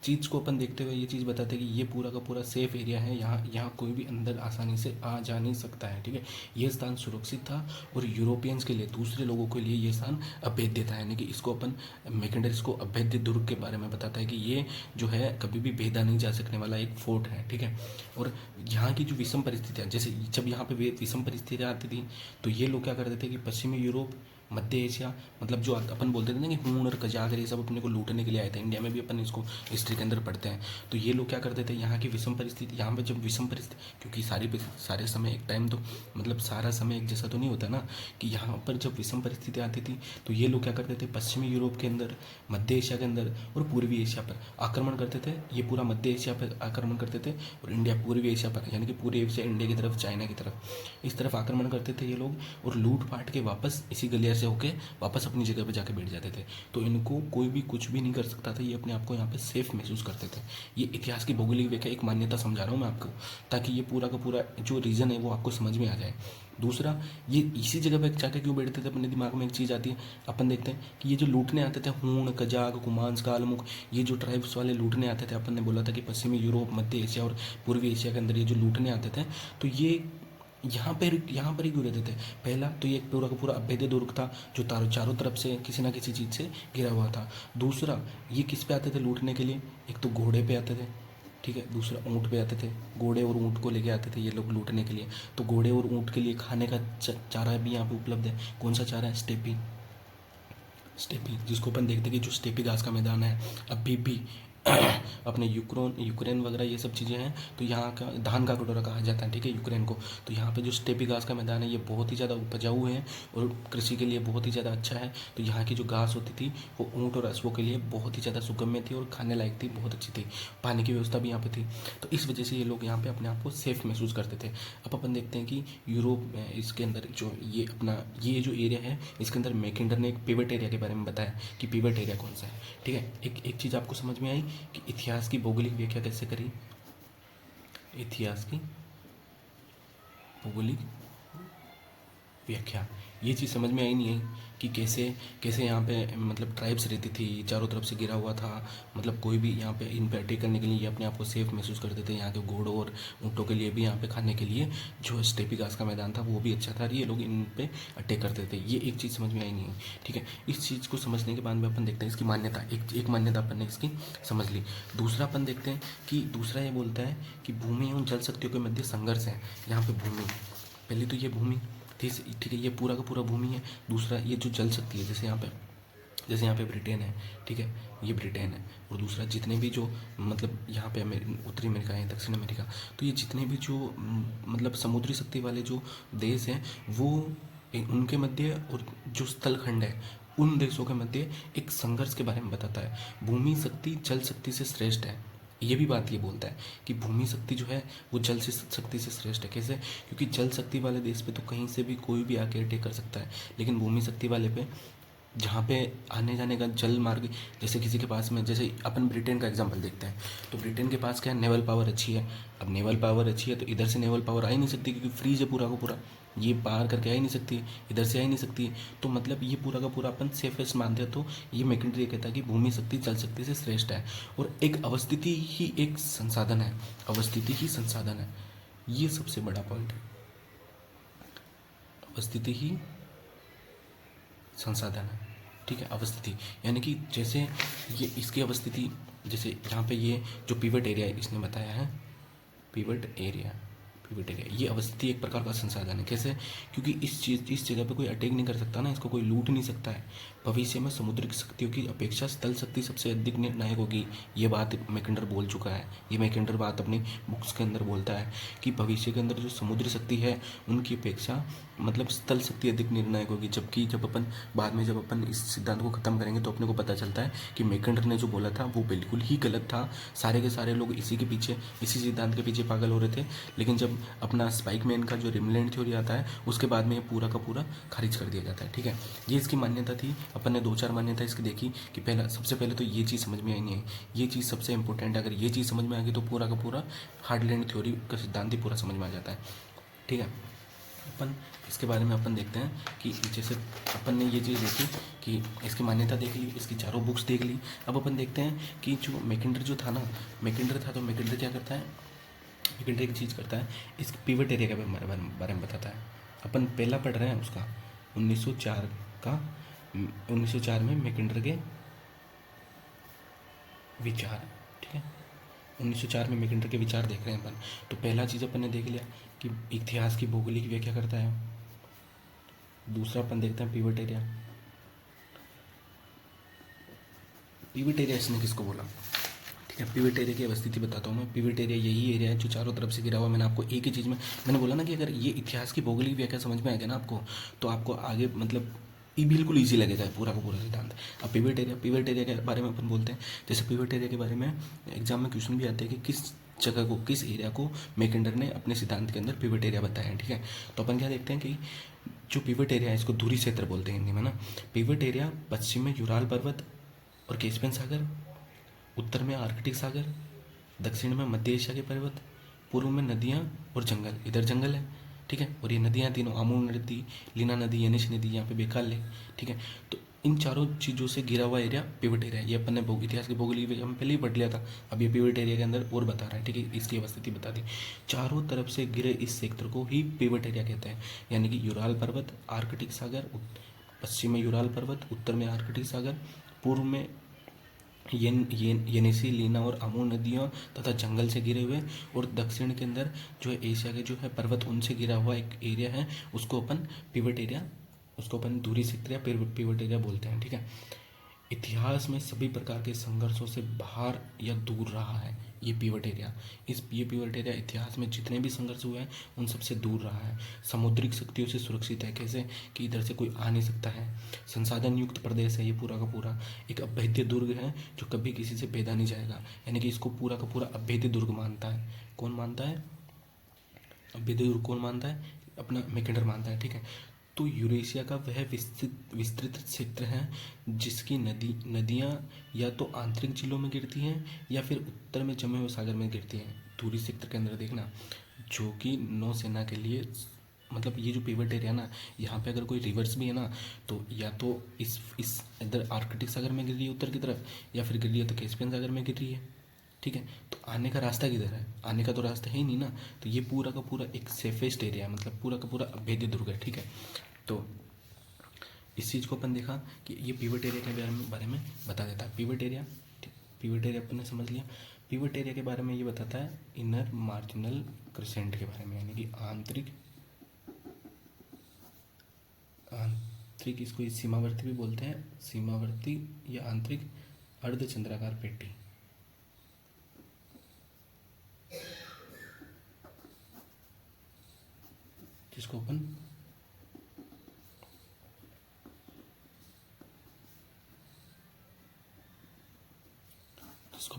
Speaker 1: चीज़ को अपन देखते हुए ये चीज़ बताते हैं कि ये पूरा का पूरा सेफ एरिया है, यहाँ कोई भी अंदर आसानी से आ जा नहीं सकता है, ठीक है। ये स्थान सुरक्षित था, और यूरोपियंस के लिए, दूसरे लोगों के लिए ये स्थान अभेद्य था। यानी कि इसको अपन मैकेंडर इसको अभेद्य दुर्ग के बारे में बताता है कि ये जो है कभी भी भेदा नहीं जा सकने वाला एक फोर्ट है, ठीक है। और यहाँ की जो विषम परिस्थितियाँ, जैसे जब यहाँ पे विषम परिस्थितियाँ आती थी तो ये लोग क्या करते थे कि पश्चिमी यूरोप, मध्य एशिया, मतलब जो अपन बोलते थे ना कि हूण और कजागर, ये सब अपने को लूटने के लिए आए थे। इंडिया में भी अपन इसको हिस्ट्री के अंदर पढ़ते हैं। तो ये लोग क्या करते थे, यहाँ की विषम परिस्थिति, यहाँ पे जब विषम परिस्थिति, क्योंकि सारे समय एक टाइम तो मतलब सारा समय एक जैसा तो नहीं होता ना, कि यहाँ पर जब विषम परिस्थिति आती थी तो ये लोग क्या करते थे, पश्चिमी यूरोप के अंदर, मध्य एशिया के अंदर और पूर्वी एशिया पर आक्रमण करते थे। ये पूरा मध्य एशिया पर आक्रमण करते थे, और इंडिया पूर्वी एशिया पर, यानी कि पूर्वी एशिया, इंडिया की तरफ, चाइना की तरफ, इस तरफ आक्रमण करते थे ये लोग, और लूट पाट के वापस इसी गलियारे से होके वापस अपनी जगह पे जाके बैठ जाते थे। तो इनको कोई भी कुछ भी नहीं कर सकता था, ये अपने आप को यहाँ पे सेफ महसूस करते थे। ये इतिहास की भौगोलिक व्याख्या एक मान्यता समझा रहा हूँ मैं आपको, ताकि ये पूरा का पूरा जो रीज़न है वो आपको समझ में आ जाए। दूसरा, ये इसी जगह पे जाके क्यों बैठते थे, अपने दिमाग में एक चीज़ आती है। अपन देखते हैं कि ये जो लूटने आते थे, हूण, कजाक, कुमांस, कालमुख, ये जो ट्राइब्स वाले लूटने आते थे, अपन ने बोला था कि पश्चिमी यूरोप, मध्य एशिया और पूर्वी एशिया के अंदर ये जो लूटने आते थे, तो ये यहाँ पर ही क्यों रहते थे। पहला तो ये एक पूरा का पूरा अभेद्य दुर्ग था जो चारों तरफ से किसी ना किसी चीज़ से घिरा हुआ था। दूसरा, ये किस पे आते थे लूटने के लिए, एक तो घोड़े पे आते थे, ठीक है, दूसरा ऊँट पे आते थे। घोड़े और ऊँट को लेके आते थे ये लोग लूटने के लिए। तो घोड़े और ऊँट के लिए खाने का चारा भी यहाँ पे उपलब्ध है। कौन सा चारा है, स्टेपी, जिसको अपन देखते हैं कि जो स्टेपी घास का मैदान है अभी भी अपने यूक्रेन वगैरह ये सब चीज़ें हैं, तो यहाँ का धान का कटोरा कहा जाता है, ठीक है, यूक्रेन को। तो यहाँ पे जो स्टेपी घास का मैदान है ये बहुत ही ज़्यादा उपजाऊ है और कृषि के लिए बहुत ही ज़्यादा अच्छा है। तो यहाँ की जो घास होती थी वो ऊँट और अश्वों के लिए बहुत ही ज़्यादा सुगम्य थी और खाने लायक थी, बहुत अच्छी थी। पानी की व्यवस्था भी यहाँ पे थी। तो इस वजह से ये लोग यहाँ पे अपने आप को सेफ महसूस करते थे। अब अपन देखते हैं कि यूरोप में इसके अंदर जो ये जो एरिया है, इसके अंदर मैकिंडर ने एक पिवट एरिया के बारे में बताया कि पिवट एरिया कौन सा है, ठीक है। एक चीज़ आपको समझ में आई कि इतिहास की भौगोलिक व्याख्या कैसे करी, इतिहास की भौगोलिक व्याख्या, ये चीज़ समझ में आई नहीं है कि कैसे कैसे यहाँ पे मतलब ट्राइब्स रहती थी, चारों तरफ से घिरा हुआ था, मतलब कोई भी यहाँ पे इन पे अटैक करने के लिए ये अपने आप को सेफ महसूस करते थे। यहाँ के घोड़ों और ऊँटों के लिए भी यहाँ पे खाने के लिए जो स्टेपी घास का मैदान था वो भी अच्छा था, ये लोग इन पे अटैक करते थे। ये एक चीज़ समझ में आई नहीं है, ठीक है। इस चीज़ को समझने के बाद में अपन देखते हैं इसकी मान्यता, एक मान्यता अपन ने इसकी समझ ली। दूसरा अपन देखते हैं कि दूसरा ये बोलता है कि भूमि एवं जल शक्तियों के मध्य संघर्ष है। यहाँ पे भूमि, पहले तो ये भूमि, ठीक है, ये पूरा का पूरा भूमि है। दूसरा ये जो जल शक्ति है, जैसे यहाँ पे ब्रिटेन है, ठीक है, ये ब्रिटेन है। और दूसरा जितने भी जो मतलब यहाँ पे उत्तरी अमेरिका है, दक्षिण अमेरिका, तो ये जितने भी जो मतलब समुद्री शक्ति वाले जो देश हैं वो उनके मध्य और जो स्थल खंड है उन देशों के मध्य एक संघर्ष के बारे में बताता है। भूमि शक्ति जल शक्ति से श्रेष्ठ है, ये भी बात ये बोलता है कि भूमि शक्ति जो है वो जल से शक्ति से श्रेष्ठ है। कैसे, क्योंकि जल शक्ति वाले देश पे तो कहीं से भी कोई भी आके अटैक कर सकता है, लेकिन भूमि शक्ति वाले पे जहाँ पे आने जाने का जल मार्ग, जैसे किसी के पास में, जैसे अपन ब्रिटेन का एग्जांपल देखते हैं, तो ब्रिटेन के पास क्या है, नेवल पावर अच्छी है। अब नेवल पावर अच्छी है तो इधर से नेवल पावर आ ही नहीं सकती, क्योंकि फ्रीज है पूरा का पूरा, ये पार करके आ ही नहीं सकती, इधर से आ ही नहीं सकती। तो मतलब ये पूरा का पूरा अपन सेफेस्ट मानते हैं। तो ये मैकेंड्री कहता है कि भूमि शक्ति जल शक्ति से श्रेष्ठ है और एक अवस्थिति ही एक संसाधन है, अवस्थिति ही संसाधन है, ये सबसे बड़ा पॉइंट है। अवस्थिति ही संसाधन है, ठीक है। अवस्थिति यानी कि जैसे ये इसकी अवस्थिति, जैसे यहाँ पे ये जो पिवट एरिया इसने बताया है, पिवट एरिया ये अवस्थिति एक प्रकार का संसाधन है। कैसे, क्योंकि इस जगह पे कोई अटैक नहीं कर सकता ना, इसको कोई लूट नहीं सकता है। भविष्य में समुद्री शक्तियों की अपेक्षा स्थल शक्ति सबसे अधिक निर्णायक होगी, ये बात मैकेंडर बोल चुका है। ये मैकेंडर बात अपनी बुक्स के अंदर बोलता है कि भविष्य के अंदर जो समुद्री शक्ति है उनकी अपेक्षा मतलब स्थल शक्ति अधिक निर्णायक होगी। जबकि जब अपन इस सिद्धांत को खत्म करेंगे तो अपने को पता चलता है कि मैकेंडर ने जो बोला था वो बिल्कुल ही गलत था। सारे के सारे लोग इसी सिद्धांत के पीछे पागल हो रहे थे। लेकिन जब अपना स्पाइकमैन का जो रिमलैंड थ्योरी आता है उसके बाद में ये पूरा का पूरा खारिज कर दिया जाता है, ठीक है। ये इसकी मान्यता थी। अपन ने 2-4 मान्यता इसकी देखी कि सबसे पहले तो ये चीज़ समझ में आई नहीं है, ये चीज़ सबसे इंपॉर्टेंट है। अगर ये चीज़ समझ में आ गई तो पूरा का पूरा हार्डलैंड थ्योरी का सिद्धांत ही पूरा समझ में आ जाता है, ठीक है। अपन इसके बारे में अपन देखते हैं कि जैसे अपन ने ये चीज़ देखी कि इसकी मान्यता देख ली, इसकी चारों बुक्स देख ली। अब अपन देखते हैं कि जो मैकेंडर जो था ना, मैकेंडर था, तो मैकेंडर क्या करता है, मैकेंडर एक चीज़ करता है, इस पिवट एरिया के बारे में बताता है। अपन पहला पढ़ रहे हैं उसका 1904 में मैकेंडर के विचार, ठीक है। 1904 में मैकेंडर के विचार देख रहे हैं अपन। तो पहला चीज़ अपन ने देख लिया कि इतिहास की भौगोलिक व्याख्या करता है। दूसरा अपन देखते हैं पिवट एरिया। पिवट एरिया इसने किसको बोला, ठीक है। पिवट एरिया की अवस्थिति बताता हूँ मैं। पिवट एरिया यही एरिया है जो चारों तरफ से घिरा हुआ। मैंने आपको एक ही चीज़ में मैंने बोला ना कि अगर ये इतिहास की भौगोलिक व्याख्या समझ में आ गया ना आपको, तो आपको आगे मतलब ये बिल्कुल ईजी लगेगा पूरा का पूरा सिद्धांत। अब पिवट एरिया के बारे में अपन बोलते हैं। जैसे पिवट एरिया के बारे में एग्जाम में क्वेश्चन भी आते हैं कि किस जगह को, किस एरिया को मैकेंडर ने अपने सिद्धांत के अंदर पिवट एरिया बताया है, ठीक है। तो अपन क्या देखते हैं कि जो पिवट एरिया है इसको धुरी क्षेत्र बोलते हैं हिंदी में ना। पिवट एरिया पश्चिम में यूराल पर्वत और कैस्पियन सागर, उत्तर में आर्कटिक सागर, दक्षिण में मध्य एशिया के पर्वत, पूर्व में नदियाँ और जंगल, इधर जंगल है, ठीक है। और ये नदियाँ तीनों आमूर नदी, लीना नदी, यनिश नदी, यहाँ पे बेकाल है, ठीक है। तो इन चारों चीज़ों से घिरा हुआ एरिया पिवट एरिया है। ये अपन ने इतिहास के भौगोलिक हम पहले ही पढ़ लिया था। अब ये पिवट एरिया के अंदर और बता रहा है, ठीक है, इसकी अवस्थिति बता दी। चारों तरफ से घिरे इस क्षेत्र को ही पिवट एरिया कहते हैं। यानी कि यूराल पर्वत, आर्कटिक सागर, पश्चिम में यूराल पर्वत, उत्तर में आर्कटिक सागर, पूर्व में येनिसी, लीना और आमू नदियों तथा जंगल से घिरे हुए, और दक्षिण के अंदर जो है एशिया के जो है पर्वत उनसे घिरा हुआ एक एरिया है, उसको अपन पिवट एरिया, उसको अपन धुरी क्षेत्र या पिवट एरिया बोलते हैं, ठीक है। इतिहास में सभी प्रकार के संघर्षों से बाहर या दूर रहा है ये पिवट एरिया। ये पिवट एरिया इतिहास में जितने भी संघर्ष हुए हैं उन सबसे दूर रहा है। समुद्रिक शक्तियों से सुरक्षित है, कैसे कि इधर से कोई आ नहीं सकता है। संसाधन युक्त प्रदेश है ये पूरा का पूरा। एक अभेद्य दुर्ग है जो कभी किसी से भेदा नहीं जाएगा, यानी कि इसको पूरा का पूरा अभेद्य दुर्ग मानता है। कौन मानता है? अभेद्य दुर्ग कौन मानता है? अपना मैकेंडर मानता है, ठीक है। तो यूरेशिया का वह विस्तृत क्षेत्र है जिसकी नदियाँ या तो आंतरिक जिलों में गिरती हैं या फिर उत्तर में जमे हुए सागर में गिरती हैं। धुरी क्षेत्र के अंदर देखना, जो कि नौसेना के लिए, मतलब ये जो पिवट एरिया ना, यहाँ पे अगर कोई रिवर्स भी है ना, तो या तो इस इधर आर्कटिक सागर में गिर रही है उत्तर की तरफ, या फिर गिर रही है तो कैस्पियन सागर में गिर रही है, ठीक है। तो आने का रास्ता किधर है? आने का तो रास्ता है ही नहीं ना। तो ये पूरा का पूरा एक सेफेस्ट एरिया है, मतलब पूरा का पूरा अभेद्य दुर्ग है, ठीक है। तो इस चीज़ को अपन देखा कि ये पिवट एरिया के बारे में बता देता है। पिवट एरिया, पिवट एरिया अपन ने समझ लिया। पिवट एरिया के बारे में ये बताता है इनर मार्जिनल क्रिसेंट के बारे में, यानी कि आंतरिक इसको सीमावर्ती भी बोलते हैं, सीमावर्ती या आंतरिक अर्धचंद्राकार पेटी, जिसको अपन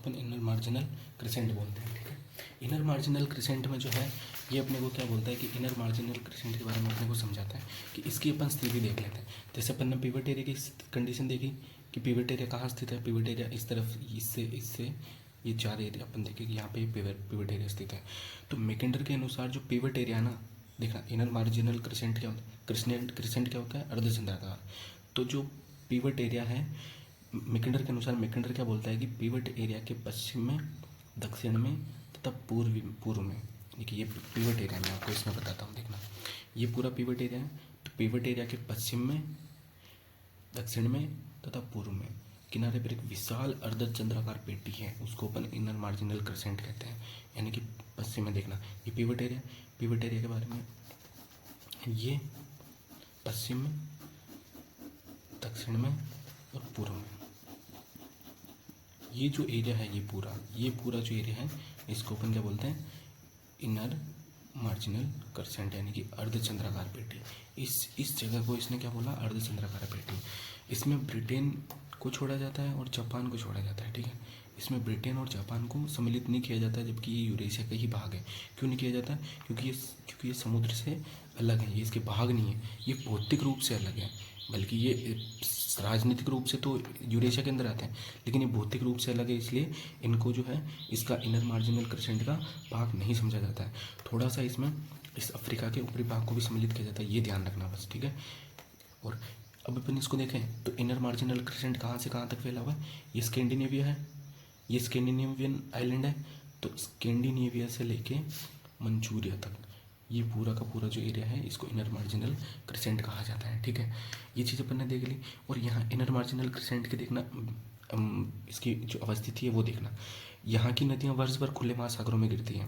Speaker 1: इनर मार्जिनल क्रिसेंट बोलते हैं, ठीक है। इनर मार्जिनल क्रिसेंट में जो है ये अपने को क्या बोलता है कि इनर मार्जिनल क्रिसेंट के बारे में अपने को समझाता है कि इसकी अपन स्थिति देख लेते हैं। जैसे अपन ने पिवट एरिया की कंडीशन देखी कि पिवट एरिया कहाँ स्थित है। पिवट एरिया इस तरफ, इससे ये चार एरिया अपन देखें कि यहाँ पे पिवट एरिया स्थित है। तो मैकेंडर के अनुसार जो पिवट एरिया है ना, देखना इनर मार्जिनल क्रिसेंट क्या होता है, क्रिसेंट क्या होता है? अर्धचंद्राकार। तो जो पिवट एरिया है मैकेंडर के अनुसार, मैकेंडर क्या बोलता है कि पिवट एरिया के पश्चिम में, दक्षिण में तथा पूर्व में, देखिए ये पिवट एरिया मैं आपको इसमें बताता हूँ, देखना ये पूरा पिवट एरिया है। तो पिवट एरिया के पश्चिम में, दक्षिण में तथा पूर्व में किनारे पर एक विशाल अर्धचंद्राकार पेटी है, उसको अपन इनर मार्जिनल क्रिसेंट कहते हैं। यानी कि पश्चिम में देखना ये पिवट एरिया के बारे में, ये पश्चिम में, दक्षिण में और पूर्व में ये जो एरिया है, ये पूरा जो एरिया है इसको अपन क्या बोलते हैं? इनर मार्जिनल क्रिसेंट, यानी कि अर्धचंद्राकार पेटी। इस जगह को इसने क्या बोला? अर्धचंद्राकार पेटी। इसमें ब्रिटेन को छोड़ा जाता है और जापान को छोड़ा जाता है, ठीक है। इसमें ब्रिटेन और जापान को सम्मिलित नहीं किया जाता, जबकि ये यूरेशिया का ही भाग है। क्यों नहीं किया जाता? क्योंकि ये समुद्र से अलग है, ये इसके भाग नहीं है, ये भौतिक रूप से अलग है। बल्कि ये राजनीतिक रूप से तो यूरेशिया के अंदर आते हैं, लेकिन ये भौतिक रूप से अलग है, इसलिए इनको जो है इसका इनर मार्जिनल क्रिसेंट का भाग नहीं समझा जाता है। थोड़ा सा इसमें इस अफ्रीका के ऊपरी भाग को भी सम्मिलित किया जाता है, ये ध्यान रखना बस, ठीक है। और अब अपन इसको देखें तो इनर मार्जिनल क्रिसेंट कहाँ से कहाँ तक फैला हुआ है? ये स्कैंडिनेविया है, ये स्कैंडिनेवियन आइलैंड है। तो स्कैंडिनेविया से लेके मंचूरिया तक ये पूरा का पूरा जो एरिया है इसको इनर मार्जिनल क्रिसेंट कहा जाता है, ठीक है। ये चीज़ अपन ने देख ली। और यहाँ इनर मार्जिनल क्रिसेंट के देखना, इसकी जो अवस्थिति है वो देखना। यहाँ की नदियाँ वर्ष भर खुले महासागरों में गिरती हैं,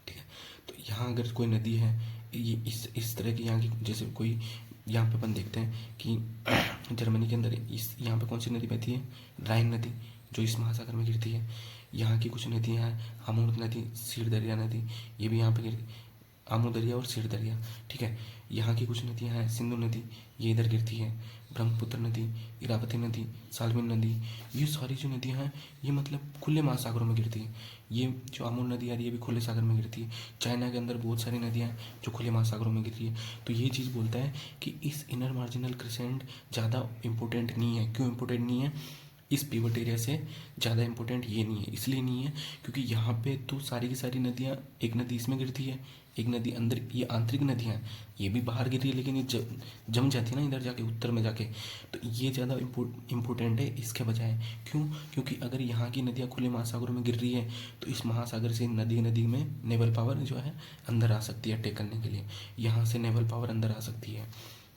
Speaker 1: ठीक है। तो यहाँ अगर कोई नदी है, ये इस तरह की यहाँ की, जैसे कोई यहाँ पे अपन देखते हैं कि जर्मनी के अंदर यहाँ पे कौन सी नदी बहती है? राइन नदी, जो इस महासागर में गिरती है। यहाँ की कुछ नदियाँ हैं, हमूर्द नदी, सीर दरिया नदी, ये भी यहाँ पे गिरती। आमू दरिया और सिर दरिया, ठीक है। यहाँ की कुछ नदियाँ हैं, सिंधु नदी ये इधर गिरती है, ब्रह्मपुत्र नदी, इरावती नदी, साल्विन नदी, ये सारी जो नदियाँ हैं ये मतलब खुले महासागरों में गिरती है। ये जो आमू नदी आ रही है ये भी खुले सागर में गिरती है। चाइना के अंदर बहुत सारी नदियाँ हैं जो खुले महासागरों में गिर रही है। तो ये चीज़ बोलता है कि इस इनर मार्जिनल क्रिसेंट ज़्यादा इंपॉर्टेंट नहीं है। क्यों इंपॉर्टेंट नहीं है? इस पिवट एरिया से ज़्यादा इंपॉर्टेंट ये नहीं है, इसलिए नहीं है क्योंकि यहाँ पे तो सारी की सारी नदियाँ, एक नदी इसमें गिरती है, एक नदी अंदर, ये आंतरिक नदियाँ हैं, ये भी बाहर गिर रही है लेकिन ये जम जाती है ना इधर जाके, उत्तर में जाके। तो ये ज़्यादा इम्पोर्टेंट है इसके बजाय। क्यों? क्योंकि अगर यहाँ की नदियाँ खुले महासागरों में गिर रही है तो इस महासागर से नदी में नेवल पावर जो है अंदर आ सकती है अटैक करने के लिए, यहाँ से नेवल पावर अंदर आ सकती है।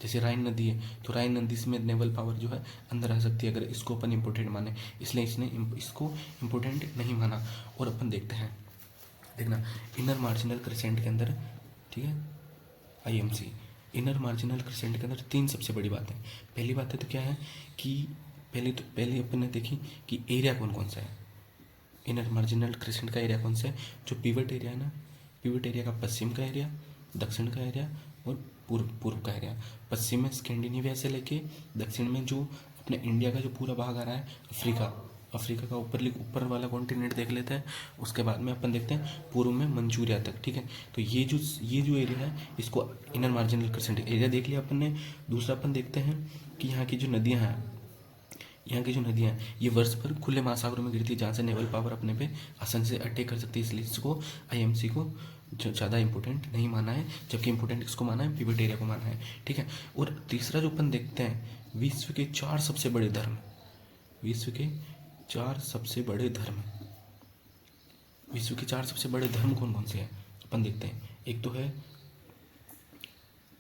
Speaker 1: जैसे राइन नदी है तो राइन नदी में नेवल पावर जो है अंदर आ सकती है अगर इसको अपन इम्पोर्टेंट माने, इसलिए इसने इसको इम्पोर्टेंट नहीं माना। और अपन देखते हैं, देखना इनर मार्जिनल क्रिसेंट के अंदर, ठीक है, आईएमसी इनर मार्जिनल क्रिसेंट के अंदर तीन सबसे बड़ी बातें। पहली बात है तो क्या है कि पहले अपन ने देखी कि एरिया कौन कौन सा है। इनर मार्जिनल क्रिसेंट का एरिया कौन सा है? जो पिवट एरिया है ना, पिवट एरिया का पश्चिम का एरिया, दक्षिण का एरिया और पूर्व का एरिया। पश्चिम में स्कैंडिनेविया से लेके दक्षिण में जो अपने इंडिया का जो पूरा भाग आ रहा है अफ्रीका का ऊपर वाला कॉन्टिनेंट देख लेते हैं। उसके बाद में अपन देखते हैं पूर्व में मंचूरिया तक, ठीक है। तो ये जो एरिया है इसको इनर मार्जिनल क्रिसेंट एरिया देख लिया अपन ने। दूसरा अपन देखते हैं कि यहाँ की जो नदियाँ हैं, ये वर्ष भर खुले महासागरों में गिरती है जहाँ से नेवल पावर अपने पे आसानी से अटैक कर सकती है, इसलिए इसको आईएमसी को ज़्यादा इंपॉर्टेंट नहीं माना है, जबकि इंपॉर्टेंट किसको माना है? पिवट एरिया को माना है, ठीक है। और तीसरा जो अपन देखते हैं, विश्व के चार सबसे बड़े धर्म कौन कौन से हैं अपन देखते हैं। एक तो है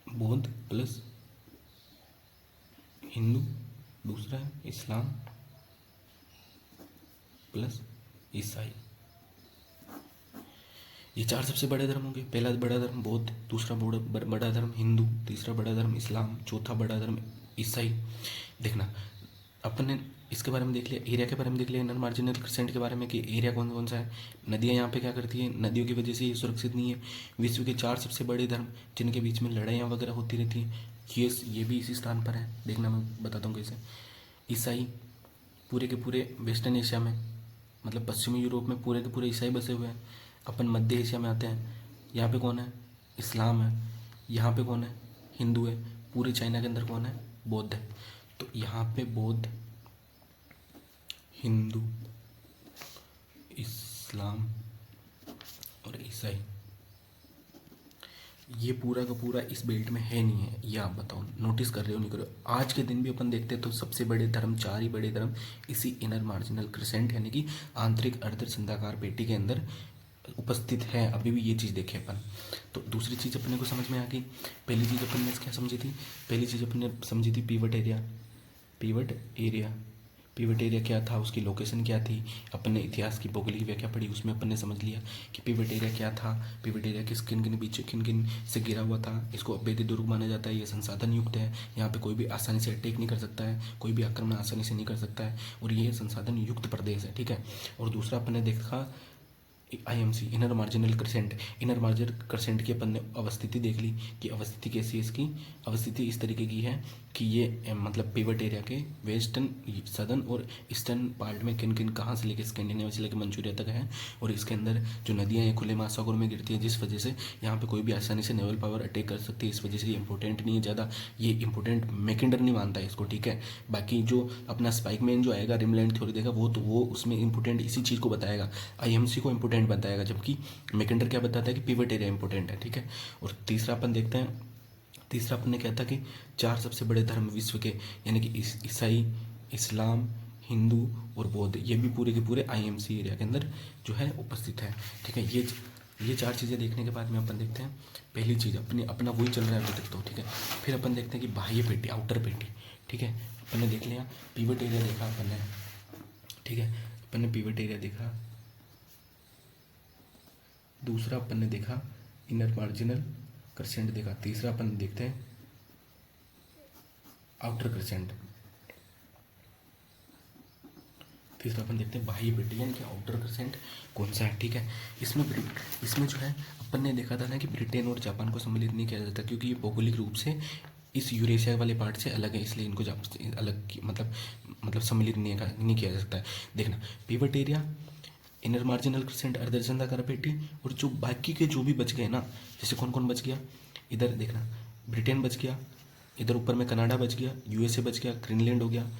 Speaker 1: बौद्ध प्लस हिंदू, दूसरा है इस्लाम प्लस ईसाई। ये चार सबसे बड़े धर्म होंगे। पहला बड़ा धर्म बौद्ध, दूसरा बड़ा धर्म हिंदू, तीसरा बड़ा धर्म इस्लाम, चौथा बड़ा धर्म ईसाई। देखना अपन ने इसके बारे में देख लिया, एरिया के बारे में देख लिया, इनर मार्जिनल क्रिसेंट के बारे में कि एरिया कौन कौन सा है। नदियाँ यहाँ पे क्या करती हैं, नदियों की वजह से ये सुरक्षित नहीं है। विश्व के चार सबसे बड़े धर्म जिनके बीच में लड़ाइयाँ वगैरह होती रहती हैं, ये भी इसी स्थान पर है। देखना मैं बताता हूँ कैसे। ईसाई पूरे के पूरे वेस्टर्न एशिया में, मतलब पश्चिमी यूरोप में पूरे के पूरे ईसाई बसे हुए हैं। अपन मध्य एशिया में आते हैं, यहाँ पे कौन है? इस्लाम है। यहाँ पे कौन है? हिंदू है। पूरे चाइना के अंदर कौन है? बौद्ध है। तो यहाँ पे बौद्ध, हिंदू, इस्लाम और ईसाई, ये पूरा का पूरा इस बेल्ट में है नहीं है। ये आप बताओ, नोटिस कर रहे हो नहीं कर रहे हो? आज के दिन भी अपन देखते हैं तो सबसे बड़े धर्म, चार ही बड़े धर्म इसी इनर मार्जिनल क्रिसेंट यानी कि आंतरिक अर्धचंद्राकार पेटी के अंदर उपस्थित है। अभी भी ये चीज़ देखे अपन। तो दूसरी चीज़ अपने को समझ में आ गई। पहली चीज़ अपन ने क्या समझी थी? पहली चीज़ अपन ने समझी थी पिवट एरिया। पिवट एरिया क्या था, उसकी लोकेशन क्या थी। अपन ने इतिहास की भौगोलिक व्याख्या पढ़ी, उसमें अपन ने समझ लिया कि पिवट एरिया क्या था। पिवट एरिया किन किन से घिरा हुआ था। इसको अभेद्य दुर्ग माना जाता है। ये संसाधन युक्त है, यहाँ पे कोई भी आसानी से अटैक नहीं कर सकता है, कोई भी आक्रमण आसानी से नहीं कर सकता है, और ये संसाधन युक्त प्रदेश है, ठीक है। और दूसरा अपन ने देखा आईएमसी इनर मार्जिनल क्रिसेंट की अपन ने अवस्थिति देख ली कि अवस्थिति कैसी है। इसकी अवस्थिति इस तरीके की है कि ये मतलब पिवट एरिया के वेस्टर्न, सदर्न और ईस्टर्न पार्ट में किन किन कहाँ से लेकर स्कैंडिनेविया से लेकर मंचूरिया तक है। और इसके अंदर जो नदियाँ हैं खुले महासागर में गिरती है, जिस वजह से यहाँ पे कोई भी आसानी से नेवल पावर अटैक कर सकती है। इस वजह से ये इंपॉर्टेंट नहीं है ज़्यादा, ये इंपॉर्टेंट मैकेंडर नहीं मानता है इसको, ठीक है। बाकी जो अपना स्पाइकमैन जो आएगा रिमलैंड थ्योरी देगा वो उसमें इंपॉर्टेंट इसी चीज़ को बताएगा, आईएमसी को इंपॉर्टेंट बताएगा, जबकि मैकेंडर क्या बताता है कि पिवट एरिया इंपॉर्टेंट है, ठीक है। और तीसरा अपन देखते हैं, तीसरा अपन ने क्या था कि चार सबसे बड़े धर्म विश्व के यानी कि ईसाई, इस्लाम, हिंदू और बौद्ध, ये भी पूरे के पूरे आईएमसी एरिया के अंदर जो है उपस्थित है, ठीक है। ये चार चीज़ें देखने के बाद में अपन देखते हैं पहली चीज़ अपना वही चल रहा है अभी तक तो, ठीक है। फिर अपन देखते हैं कि बाह्य पेटी, आउटर पेटी, ठीक है। अपन ने देख लिया पिवट एरिया देखा अपन ने, ठीक है। अपन ने पिवट एरिया देखा। दूसरा अपन ने देखा इनर मार्जिनल क्रिसेंट देखा। तीसरा अपन देखते हैं आउटर क्रिसेंट। फिर अपन देखते हैं बाह्य पेटी यानी कि आउटर क्रिसेंट कौन सा है, ठीक है। इसमें जो है अपन ने देखा था ना कि ब्रिटेन और जापान को सम्मिलित नहीं किया जाता, क्योंकि ये भौगोलिक रूप से इस यूरेशिया वाले पार्ट से अलग है, इसलिए इनको मतलब सम्मिलित नहीं किया जा सकता है। देखना, pivot area, inner marginal crescent, अर्धचंद्राकार पेटी, और जो बाकी के जो भी बच गए ना, जैसे कौन कौन बच गया, इधर देखना, ब्रिटेन बच गया, इधर ऊपर में कनाडा बच गया, यूएसए बच गया, ग्रीनलैंड हो गया,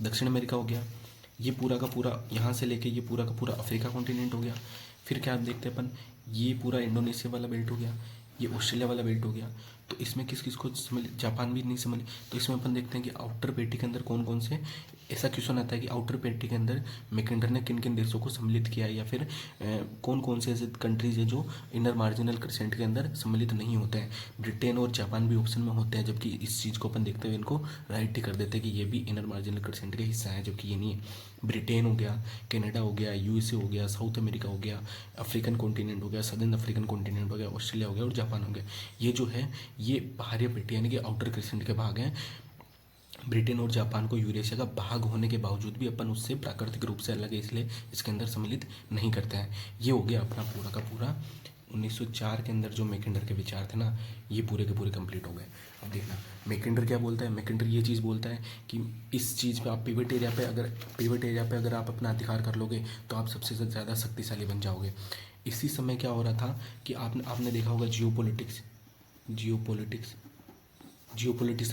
Speaker 1: दक्षिण अमेरिका हो गया, ये पूरा का पूरा यहाँ से लेके ये पूरा का पूरा अफ्रीका कॉन्टिनेंट हो गया। फिर क्या आप देखते हैं अपन, ये पूरा इंडोनेशिया वाला बेल्ट हो गया, ये ऑस्ट्रेलिया वाला बेल्ट हो गया। तो इसमें किस किस को सम्मिलित, जापान भी नहीं सम्मिलित। तो इसमें अपन देखते हैं कि आउटर पेटी के अंदर कौन कौन से, ऐसा क्वेश्चन आता है कि आउटर पेटी के अंदर मैकेंडर ने किन किन देशों को सम्मिलित किया है, या फिर कौन कौन से ऐसे कंट्रीज है जो इनर मार्जिनल क्रिसेंट के अंदर सम्मिलित नहीं होते हैं। ब्रिटेन और जापान भी ऑप्शन में होते हैं, जबकि इस चीज़ को अपन देखते हुए इनको राइट ही कर देते हैं कि ये भी इनर मार्जिनल क्रिसेंट का हिस्सा है, जबकि ये नहीं है। ब्रिटेन हो गया, कनाडा हो गया, यूएसए हो गया, साउथ अमेरिका हो गया, अफ्रीकन कॉन्टिनेंट हो गया, सदर्न अफ्रीकन कॉन्टिनेंट हो गया, ऑस्ट्रेलिया हो गया और जापान हो गया। ये जो है ये बाहरी पेटी यानी कि आउटर क्रिसेंट के भाग हैं। ब्रिटेन और जापान को यूरेशिया का भाग होने के बावजूद भी अपन उससे प्राकृतिक रूप से अलग है, इसलिए इसके अंदर सम्मिलित नहीं करते हैं। ये हो गया अपना पूरा का पूरा 1904 के अंदर जो मैकेंडर के विचार थे ना, ये पूरे के पूरे कंप्लीट हो गए। अब देखना मैकेंडर क्या बोलता है। मैकेंडर ये चीज़ बोलता है कि इस चीज़ पे आप पिवट एरिया पे अगर आप अपना अधिकार कर लोगे तो आप सबसे ज़्यादा शक्तिशाली बन जाओगे। इसी समय क्या हो रहा था कि आपने देखा होगा जियोपॉलिटिक्स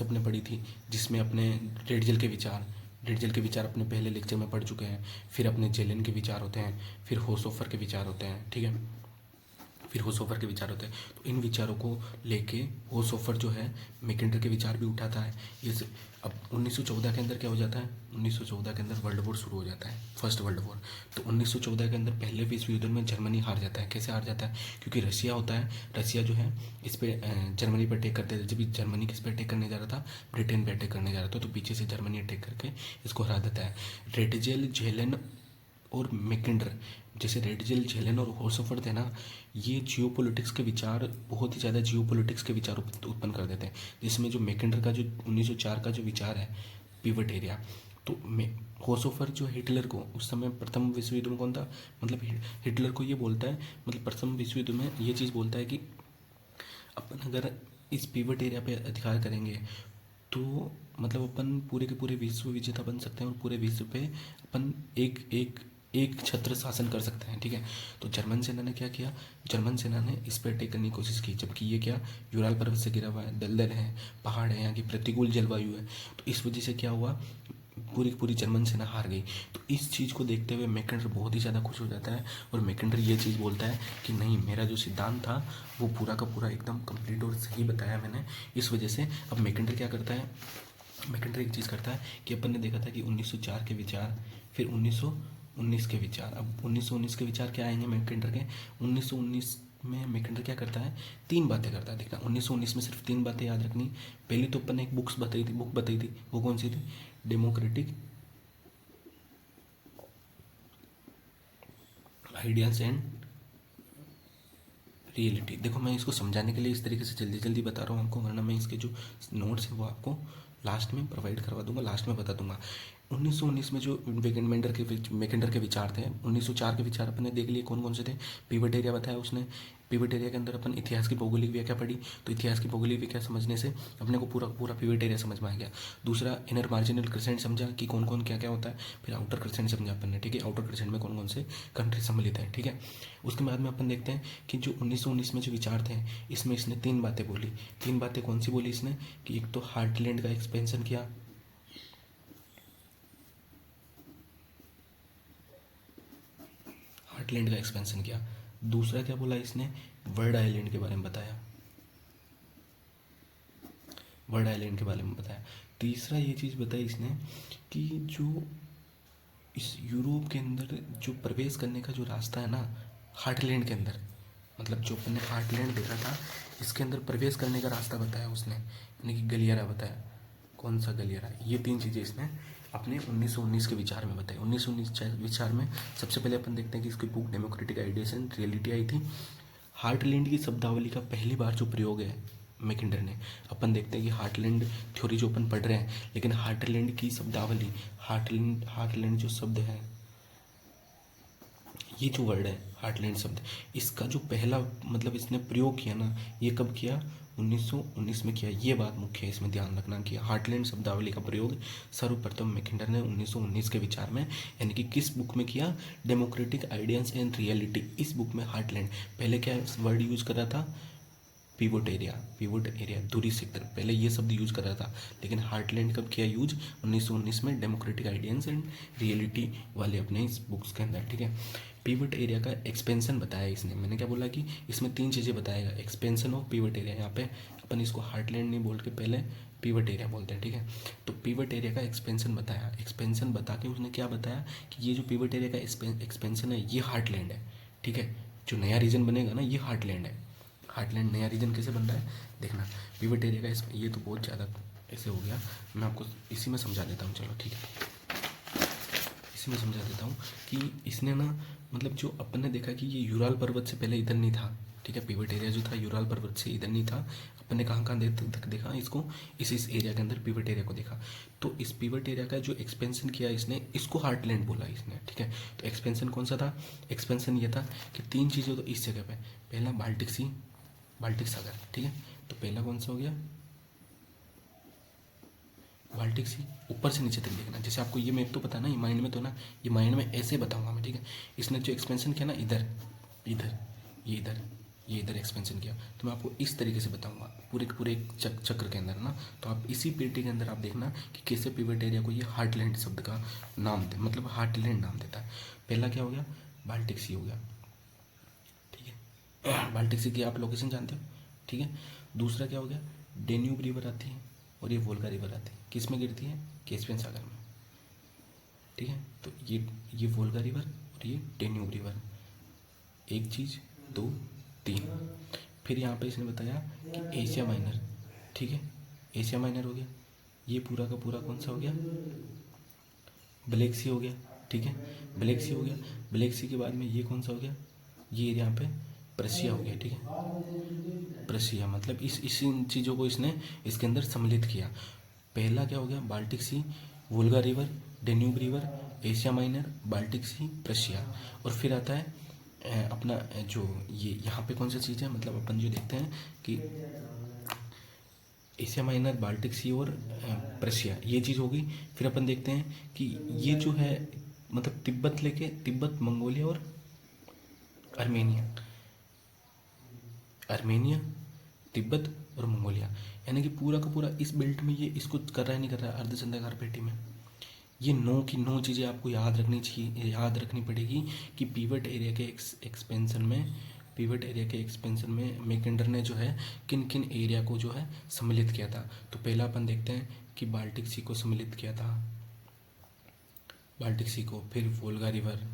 Speaker 1: अपने पढ़ी थी, जिसमें अपने रेडजल के विचार अपने पहले लेक्चर में पढ़ चुके हैं। फिर अपने जेलेन के विचार होते हैं, फिर होसोफर के विचार होते हैं, ठीक है। फिर होसोफर के विचार होते हैं। तो इन विचारों को लेके होसोफर जो है मैकेंडर के विचार भी उठाता है। अब 1914 के अंदर क्या हो जाता है, 1914 के अंदर वर्ल्ड वॉर शुरू हो जाता है, फर्स्ट वर्ल्ड वॉर। तो 1914 के अंदर पहले विश्व युद्ध में जर्मनी हार जाता है। कैसे हार जाता है, क्योंकि रशिया होता है, रशिया जो है इस पे जर्मनी पर अटैक करते थे। जब जर्मनी किस पे अटैक करने जा रहा था, ब्रिटेन पे अटैक करने जा रहा था, तो पीछे से जर्मनी अटैक करके इसको हरा देता है। रेडजेल, झेलन और मैकेंडर, जैसे रेडजेल, झेलन और होसोफर थे ना, ये जियोपॉलिटिक्स के विचार, बहुत ही ज़्यादा जियोपॉलिटिक्स के विचार उत्पन्न कर देते हैं। जिसमें जो मैकेंडर का जो 1904 का जो विचार है पिवट एरिया, तो होसोफर जो हिटलर को उस समय प्रथम विश्व युद्ध में कौन था, मतलब हिटलर को ये बोलता है, मतलब प्रथम विश्व युद्ध में ये चीज़ बोलता है कि अपन अगर इस पिवट एरिया पे अधिकार करेंगे तो मतलब अपन पूरे के पूरे विश्व विजेता बन सकते हैं और पूरे विश्व पे अपन एक छत्र शासन कर सकते हैं, ठीक है। तो जर्मन सेना ने क्या किया, जर्मन सेना ने इस पर अटैक करने की कोशिश की, जबकि ये क्या यूराल पर्वत से घिरा हुआ है, दलदल है, पहाड़ है, यहाँ की प्रतिकूल जलवायु है। तो इस वजह से क्या हुआ, पूरी की पूरी जर्मन सेना हार गई। तो इस चीज़ को देखते हुए मैकेंडर बहुत ही ज़्यादा खुश हो जाता है, और मैकेंडर ये चीज़ बोलता है कि नहीं, मेरा जो सिद्धांत था वो पूरा का पूरा एकदम कंप्लीट और सही बताया मैंने। इस वजह से अब मैकेंडर क्या करता है, मैकेंडर एक चीज़ करता है कि अपन ने देखा था कि 1904 के विचार, फिर 1919 के विचार। अब 1919 के विचार क्या आएंगे मैकेंडर के, 1919 में मैकेंडर क्या करता है, 3 बातें करता है। देखना 1919 में सिर्फ 3 बातें याद रखनी। पहली तो अपन ने एक बुक बताई थी, वो कौन सी थी, डेमोक्रेटिक आइडियाज एंड रियलिटी। देखो मैं इसको समझाने के लिए इस तरीके से जल्दी जल्दी बता रहा हूँ आपको, वरना मैं इसके जो नोट्स है वो आपको लास्ट में प्रोवाइड करवा दूंगा, लास्ट में बता दूंगा। 1919 में जो मैकेंडर के विचार थे, 1904 के विचार अपने देख लिए कौन कौन से थे। पिवट एरिया बताया उसने, पिवट एरिया के अंदर अपन इतिहास की भौगोलिक व्याख्या पढ़ी, तो इतिहास की भौगोलिक व्याख्या समझने से अपने को पूरा पूरा पिवट एरिया समझ में आ गया। दूसरा इनर मार्जिनल क्रिसेंट समझा कि कौन कौन क्या क्या होता है। फिर आउटर क्रिसेंट समझा अपन ने, ठीक है, आउटर क्रिसेंट में कौन कौन से कंट्री सम्मिलित है, ठीक है। उसके बाद में अपन देखते हैं कि जो 1919 में जो विचार थे, इसमें इसने 3 बातें बोली। 3 बातें कौन सी बोली इसने, कि एक तो हार्टलैंड का एक्सपेंशन किया, हार्टलैंड का एक्सपेंशन किया। दूसरा क्या बोला इसने, वर्ड आइलैंड के बारे में बताया, वर्ड आइलैंड के बारे में बताया। तीसरा ये चीज़ बताई इसने कि जो इस यूरोप के अंदर जो प्रवेश करने का जो रास्ता है ना, हार्टलैंड के अंदर, मतलब जो अपने हार्टलैंड देखा था, इसके अंदर प्रवेश करने का रास्ता बताया उसने, यानी कि गलियारा बताया। कौन सा गलियारा, ये 3 चीज़ें इसने अपने 1919 के विचार में बताई। 1919 विचार में सबसे पहले अपन देखते हैं कि इसकी book democratic ideas and reality आई थी। हार्टलैंड की शब्दावली का पहली बार जो प्रयोग है मैकेंडर ने, अपन देखते हैं कि हार्टलैंड थ्योरी जो अपन पढ़ रहे हैं, लेकिन हार्टलैंड की शब्दावली, हार्टलैंड जो शब्द है, ये जो वर्ड है हार्टलैंड शब्द, इसका जो पहला मतलब इसने प्रयोग किया ना, ये कब किया, 1919 में किया। ये बात मुख्य है, इसमें ध्यान रखना कि हार्टलैंड शब्दावली का प्रयोग सर्वप्रथम मैकिंडर ने 1919 के विचार में, यानी कि किस बुक में किया, डेमोक्रेटिक आइडियाज एंड रियलिटी, इस बुक में हार्टलैंड, पहले क्या वर्ड यूज कर रहा था, पिवोट एरिया, पिवोट एरिया दूरी सेक्टर, पहले ये शब्द यूज कर रहा था, लेकिन हार्टलैंड कब किया यूज, 1919 में, डेमोक्रेटिक आइडियंस एंड रियलिटी वाले अपने इस बुक्स के अंदर, ठीक है। पिवट एरिया का एक्सपेंशन बताया इसने, मैंने क्या बोला कि इसमें 3 चीज़ें बताएगा, एक्सपेंशन ऑफ पिवट एरिया, यहाँ पे अपन इसको हार्टलैंड नहीं बोल के पहले पिवट एरिया बोलते हैं, ठीक है। तो पिवट एरिया का एक्सपेंशन बताया, एक्सपेंशन बता के उसने क्या बताया कि ये जो पिवट एरिया का एक्सपेंशन है ये हार्टलैंड है, ठीक है। जो नया रीजन बनेगा ना ये हार्टलैंड है। हार्टलैंड नया रीजन कैसे बन रहा है देखना, पिवट एरिया का ये तो बहुत ज़्यादा ऐसे हो गया, मैं आपको इसी में समझा देता हूँ, चलो ठीक है, इसी में समझा देता हूँ कि इसने ना मतलब जो अपन ने देखा कि ये यूराल पर्वत से पहले इधर नहीं था, ठीक है। पिवट एरिया जो था यूराल पर्वत से इधर नहीं था, अपन ने कहाँ कहाँ देखा इसको, इस एरिया के अंदर पिवट एरिया को देखा। तो इस पिवट एरिया का जो एक्सपेंशन किया इसने, इसको हार्टलैंड बोला इसने, ठीक है। तो एक्सपेंशन कौन सा था, एक्सपेंशन ये था कि 3 चीज़ें तो इस जगह पे, पहला बाल्टिक सी, बाल्टिक सागर, ठीक है। तो पहला कौन सा हो गया, बाल्टिक सी, ऊपर से नीचे तक देखना, जैसे आपको ये मैप तो पता ना, ये माइंड में तो ना, ये माइंड में ऐसे बताऊंगा मैं, ठीक है। इसने जो एक्सपेंशन किया ना इधर, इधर, ये इधर, ये इधर एक्सपेंशन किया, तो मैं आपको इस तरीके से बताऊंगा पूरे पूरे एक चक्र के अंदर ना। तो आप इसी पेटी के अंदर आप देखना कि कैसे पिवट एरिया को ये हार्टलैंड शब्द का नाम दे, मतलब हार्टलैंड नाम देता है। पहला क्या हो गया, बाल्टिक सी हो गया, ठीक है, बाल्टिक सी की आप लोकेशन जानते हो, ठीक है। दूसरा क्या हो गया, डेन्यूब रिवर आती है और ये वोल्गा रिवर आती है, किस में गिरती है, कैस्पियन सागर में, ठीक है। तो ये वोल्गा रिवर और ये डेन्यूब रिवर, एक चीज़, 2, 3। फिर यहाँ पे इसने बताया कि एशिया माइनर, ठीक है, एशिया माइनर हो गया, ये पूरा का पूरा कौन सा हो गया, ब्लैक सी हो गया, ठीक है, ब्लैक सी हो गया। ब्लैक सी के बाद में ये कौन सा हो गया, ये यहाँ पे प्रशिया हो गया, ठीक है, प्रशिया, मतलब इस इन चीज़ों को इसने इसके अंदर सम्मिलित किया। पहला क्या हो गया, Baltic Sea, Volga River, Danube River, Asia Minor, Baltic Sea, Prussia. और फिर आता है अपना जो ये यहाँ पे कौन सा चीज़ है, मतलब अपन जो देखते हैं कि एशिया माइनर, बाल्टिक सी और प्रशिया, ये चीज़ होगी। फिर अपन देखते हैं कि ये जो है मतलब तिब्बत लेके, तिब्बत, मंगोलिया और आर्मेनिया, आर्मेनिया, तिब्बत और मंगोलिया, यानी कि पूरा का पूरा इस बेल्ट में ये इसको कर रहा है, नहीं कर रहा है, अर्धचंद्राकार पेटी में। ये 9 की 9 चीज़ें आपको याद रखनी चाहिए, याद रखनी पड़ेगी कि पिवट एरिया के एक्सपेंशन में, पिवट एरिया के एक्सपेंशन में मैकेंडर ने जो है किन किन एरिया को जो है सम्मिलित किया था। तो पहला अपन देखते हैं कि बाल्टिक सी को सम्मिलित किया था, बाल्टिक सी को, फिर वोल्गा रिवर,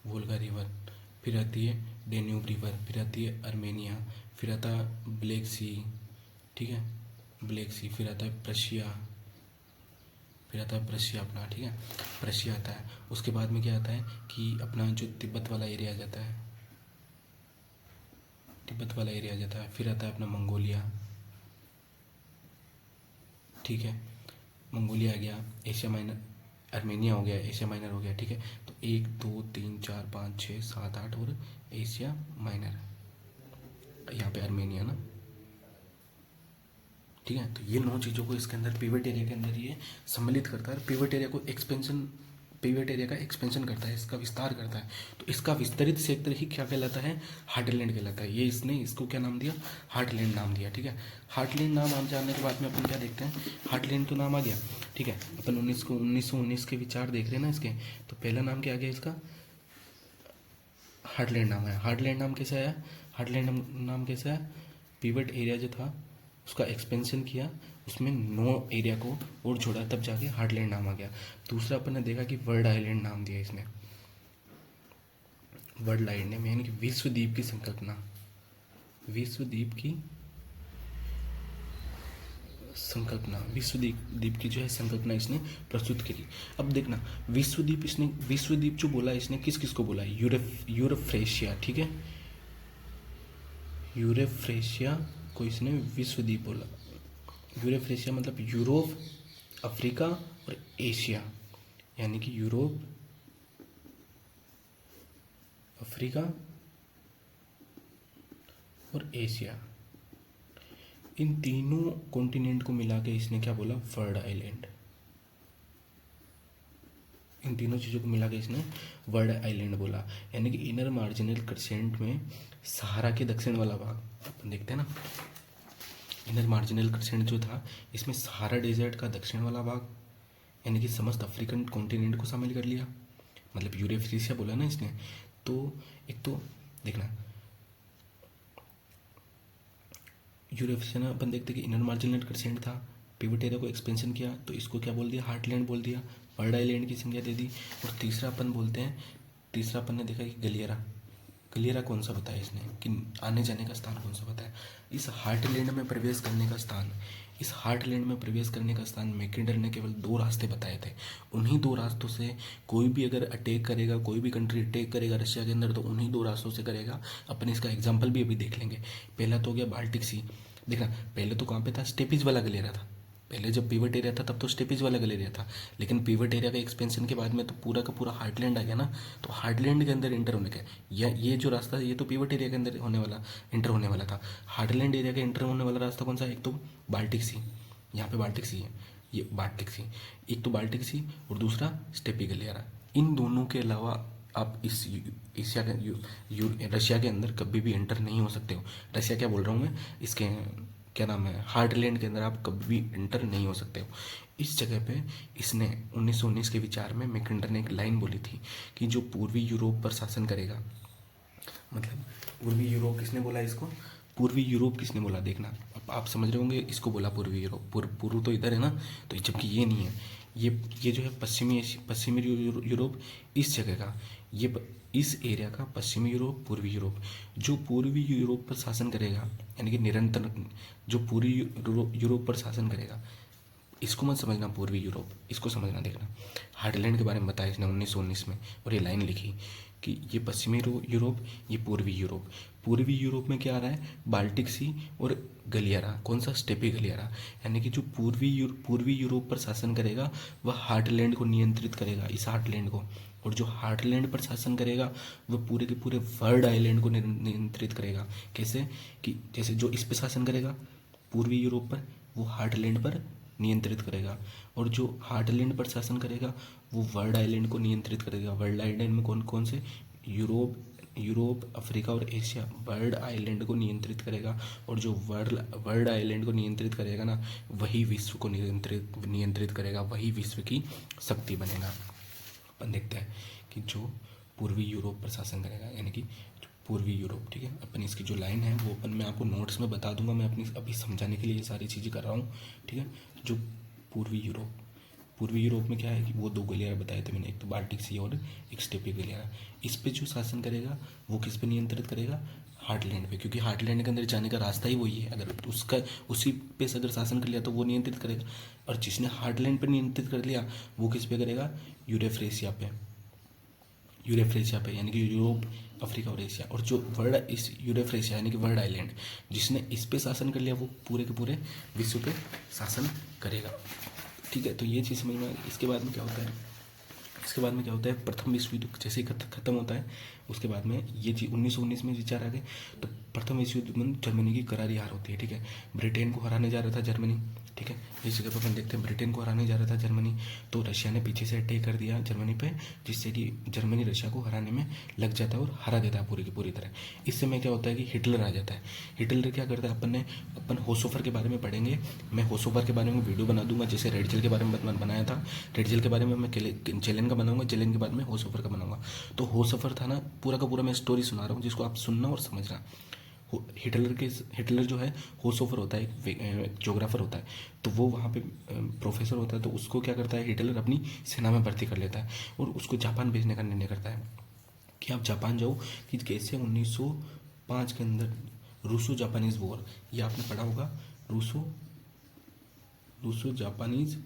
Speaker 1: वोल्गा रिवर, फिर आती है डेन्यूब रिवर, फिर आती है आर्मेनिया, फिर आता है ब्लैक सी, ठीक है, ब्लैक सी, फिर आता है प्रशिया, फिर आता है प्रशिया अपना, ठीक है, प्रशिया आता है। उसके बाद में क्या आता है कि अपना जो तिब्बत वाला एरिया आ जाता है, तिब्बत वाला एरिया आ जाता है। फिर आता है अपना मंगोलिया, ठीक है, मंगोलिया आ गया, एशिया माइनर, आर्मेनिया हो गया, एशिया माइनर हो गया, ठीक है। तो 1, 2, 3, 4, 5, 6, 7, 8 और एशिया माइनर, यहाँ पे आर्मेनिया ना, ठीक है। तो ये 9 चीज़ों को इसके अंदर पिवट एरिया के अंदर ये सम्मिलित करता है। पिवट एरिया को एक्सपेंशन, पिवट एरिया का एक्सपेंशन करता है, इसका विस्तार करता है। तो इसका विस्तरित क्षेत्र ही क्या कहलाता है, हार्टलैंड कहलाता है। ये इसने इसको क्या नाम दिया, हार्टलैंड नाम दिया, ठीक है। हार्टलैंड नाम आ जाने के बाद में अपन क्या देखते हैं, हार्टलैंड तो नाम आ गया, ठीक है। अपन 1919 के विचार देख रहे हैं ना इसके, तो पहला नाम क्या आ गया इसका, हार्टलैंड नाम है। हार्टलैंड नाम कैसे आया, हार्टलैंड नाम कैसे आया, पिवट एरिया जो था उसका एक्सपेंशन किया, उसमें 9 एरिया को और जोड़ा, तब जाके हार्टलैंड नाम आ गया। दूसरा अपन ने देखा कि वर्ल्ड आइलैंड नाम दिया इसने, वर्ल्ड आइलैंड यानी कि विश्व द्वीप की संकल्पना, विश्व द्वीप की संकल्पना, विश्व द्वीप की जो है संकल्पना इसने प्रस्तुत करी। अब देखना विश्व द्वीप, इसने विश्व द्वीप जो बोला इसने किस किस को बोला, यूरोफ्रेशिया, ठीक है, यूरोफ्रेशिया को इसने विश्व द्वीप बोला। यूरोफ्रेशिया मतलब यूरोप, अफ्रीका और एशिया, यानी कि यूरोप, अफ्रीका और एशिया, इन तीनों कॉन्टिनेंट को मिला के इसने क्या बोला, वर्ल्ड आइलैंड। इन तीनों चीज़ों को मिला के इसने वर्ल्ड आइलैंड बोला। यानी कि इनर मार्जिनल क्रिसेंट में सहारा के दक्षिण वाला भाग अपन देखते हैं ना, इनर मार्जिनल क्रिसेंट जो था इसमें सहारा डेजर्ट का दक्षिण वाला भाग यानी कि समस्त अफ्रीकन कॉन्टिनेंट को शामिल कर लिया, मतलब यूरेशिया बोला ना इसने। तो एक तो देखना यूरेशिया ना अपन देखते कि इनर मार्जिनल क्रिसेंट था, पिवट एरिया को एक्सपेंशन किया तो इसको क्या बोल दिया, हार्टलैंड बोल दिया, वर्ल्ड आइलैंड की संज्ञा दे दी। और तीसरा अपन बोलते हैं, तीसरा अपन ने देखा कि गलियरा, गलियरा कौन सा बताया इसने कि आने जाने का स्थान कौन सा बताया, इस हार्टलैंड में प्रवेश करने का स्थान, इस हार्टलैंड में प्रवेश करने का स्थान मैकिंडर ने केवल 2 रास्ते बताए थे। उन्हीं 2 रास्तों से कोई भी अगर अटैक करेगा, कोई भी कंट्री अटैक करेगा रशिया के अंदर तो उन्हीं 2 रास्तों से करेगा। अपन इसका एग्जाम्पल भी अभी देख लेंगे। पहला तो हो गया बाल्टिक सी, देखना पहले तो कहाँ पे था, स्टेपिज वाला गलियरा था। पहले जब पीवट एरिया था तब तो स्टेपिज वाला गलियरा था, लेकिन पीवट एरिया का एक्सपेंशन के बाद में तो पूरा का पूरा हार्टलैंड आ गया ना, तो हार्टलैंड के अंदर इंटर होने का ये जो रास्ता ये तो पीवट एरिया के अंदर होने वाला इंटर होने वाला था। हार्टलैंड एरिया का इंटर होने वाला रास्ता कौन सा, एक तो बाल्टिक सी, यहाँ पे बाल्टिक सी है, ये बाल्टिक सी, एक तो बाल्टिक सी और दूसरा स्टेपी गलियारा। इन दोनों के अलावा आप इस एशिया के रशिया के अंदर कभी भी एंटर नहीं हो सकते हो। रशिया क्या बोल रहा हूँ मैं, इसके क्या नाम है, हार्टलैंड के अंदर आप कभी भी एंटर नहीं हो सकते हो। इस जगह पे इसने 1919 के विचार में मैकिंडर ने एक लाइन बोली थी कि जो पूर्वी यूरोप पर शासन करेगा, मतलब पूर्वी यूरोप किसने बोला इसको, पूर्वी यूरोप किसने बोला, देखना अब आप समझ रहे होंगे इसको बोला पूर्वी यूरोप, पूर्व तो इधर है ना, तो जबकि ये नहीं है, ये जो है पश्चिमी यूरोप इस जगह का, इस एरिया का पश्चिमी यूरोप, पूर्वी यूरोप। जो पूर्वी यूरोप पर शासन करेगा यानी कि निरंतर जो पूर्वी यूरोप पर शासन करेगा, इसको मत समझना पूर्वी यूरोप, इसको समझना। देखना हार्टलैंड के बारे में बताया इसने 1919 में, और ये लाइन लिखी कि ये पश्चिमी यूरोप, ये पूर्वी यूरोप। पूर्वी यूरोप में क्या आ रहा है, बाल्टिक सी और गलियारा, कौन सा, स्टेपी गलियारा। यानी कि जो पूर्वी यूरोप पर शासन करेगा वह हार्टलैंड को नियंत्रित करेगा, इस हार्टलैंड को। और जो हार्टलैंड पर शासन करेगा वह पूरे के पूरे वर्ल्ड आइलैंड को नियंत्रित करेगा। कैसे कि जैसे जो इस पर शासन करेगा पूर्वी यूरोप पर, वो हार्टलैंड पर नियंत्रित करेगा, और जो हार्टलैंड पर शासन करेगा वो वर्ल्ड आइलैंड को नियंत्रित करेगा। वर्ल्ड आइलैंड में कौन कौन से, यूरोप, अफ्रीका और एशिया, वर्ल्ड आइलैंड को नियंत्रित करेगा। और जो वर्ल्ड आइलैंड को नियंत्रित करेगा ना, वही विश्व को नियंत्रित करेगा, वही विश्व की शक्ति बनेगा। अपन देखते हैं कि जो पूर्वी यूरोप पर शासन करेगा यानी कि पूर्वी यूरोप, ठीक है। अपन इसकी जो लाइन है वो अपन मैं आपको नोट्स में बता दूंगा, मैं अपनी अभी समझाने के लिए ये सारी चीज़ें कर रहा हूँ, ठीक है। जो पूर्वी यूरोप में क्या है कि वो 2 गलियारा बताए थे मैंने, एक तो बाल्टिक सी और एक स्टेपी गलियारा। इस पे जो शासन करेगा वो किस पे नियंत्रित करेगा, हार्टलैंड पे, क्योंकि हार्टलैंड के अंदर जाने का रास्ता ही वही है। अगर उसका उसी पे अगर शासन कर लिया तो वो नियंत्रित करेगा, और जिसने हार्टलैंड पे नियंत्रित कर लिया वो किस पे करेगा, यूरेफ्रेशिया पे यानी कि यूरोप, अफ्रीका और एशिया। और जो वर्ल्ड इस यूरेफ्रेशिया यानी कि वर्ल्ड आइलैंड, जिसने इस पे शासन कर लिया वो पूरे के पूरे विश्व पे शासन करेगा, ठीक है। तो ये चीज़ समझ में आ गई। इसके बाद में क्या होता है, प्रथम विश्व युद्ध जैसे ही खत्म होता है उसके बाद में ये चीज़ 1919 में विचार आ गए। तो प्रथम विश्व युद्ध में जर्मनी की करारी हार होती है, ठीक है। ब्रिटेन को हराने जा रहा था जर्मनी, ठीक है। इस जगह पर अपन देखते हैं ब्रिटेन को हराने जा रहा था जर्मनी, तो रशिया ने पीछे से अटैक कर दिया जर्मनी पे, जिससे कि जर्मनी रशिया को हराने में लग जाता है और हरा देता है पूरी की पूरी तरह। इस समय क्या होता है कि हिटलर आ जाता है। हिटलर क्या करता है, अपन होसोफर के बारे में पढ़ेंगे, मैं होसोफर के बारे में वीडियो बना दूंगा, जैसे रेड जेल के बारे में बनाया था। रेड जेल के बारे में मैं जेलेन का बनाऊंगा, जेलेन के बारे में होसोफर का बनाऊंगा। तो होसोफर था ना, पूरा का पूरा मैं स्टोरी सुना रहा हूँ जिसको आप सुनना और समझना। हिटलर जो है होसोफर होता है, एक ज्योग्राफर होता है, तो वो वहाँ पे प्रोफेसर होता है। तो उसको क्या करता है, हिटलर अपनी सेना में भर्ती कर लेता है और उसको जापान भेजने का निर्णय करता है कि आप जापान जाओ। कि कैसे 1905 के अंदर रूसो जापानीज वॉर, ये आपने पढ़ा होगा, रूसो जापानीज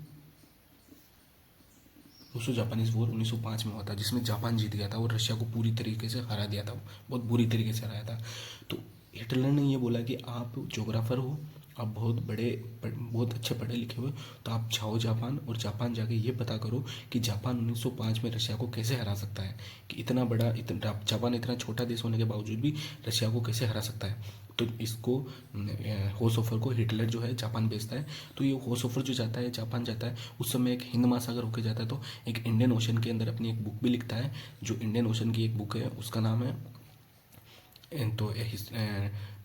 Speaker 1: वॉर 1905 में हुआ था, जिसमें जापान जीत गया था और रशिया को पूरी तरीके से हरा दिया था, बहुत बुरी तरीके से हराया था। तो हिटलर ने ये बोला कि आप ज्योग्राफर हो, आप बहुत अच्छे पढ़े लिखे हुए, तो आप जाओ जापान, और जापान जाके ये पता करो कि जापान 1905 में रशिया को कैसे हरा सकता है, कि इतना बड़ा, इतना जापान इतना छोटा देश होने के बावजूद भी रशिया को कैसे हरा सकता है। तो इसको होसोफर को हिटलर जो है जापान भेजता है। तो ये होसोफर जो जाता है जापान जाता है, उस समय एक हिंद महासागर होकर जाता है, तो एक इंडियन ओशन के अंदर अपनी एक बुक भी लिखता है। जो इंडियन ओशन की एक बुक है उसका नाम है तो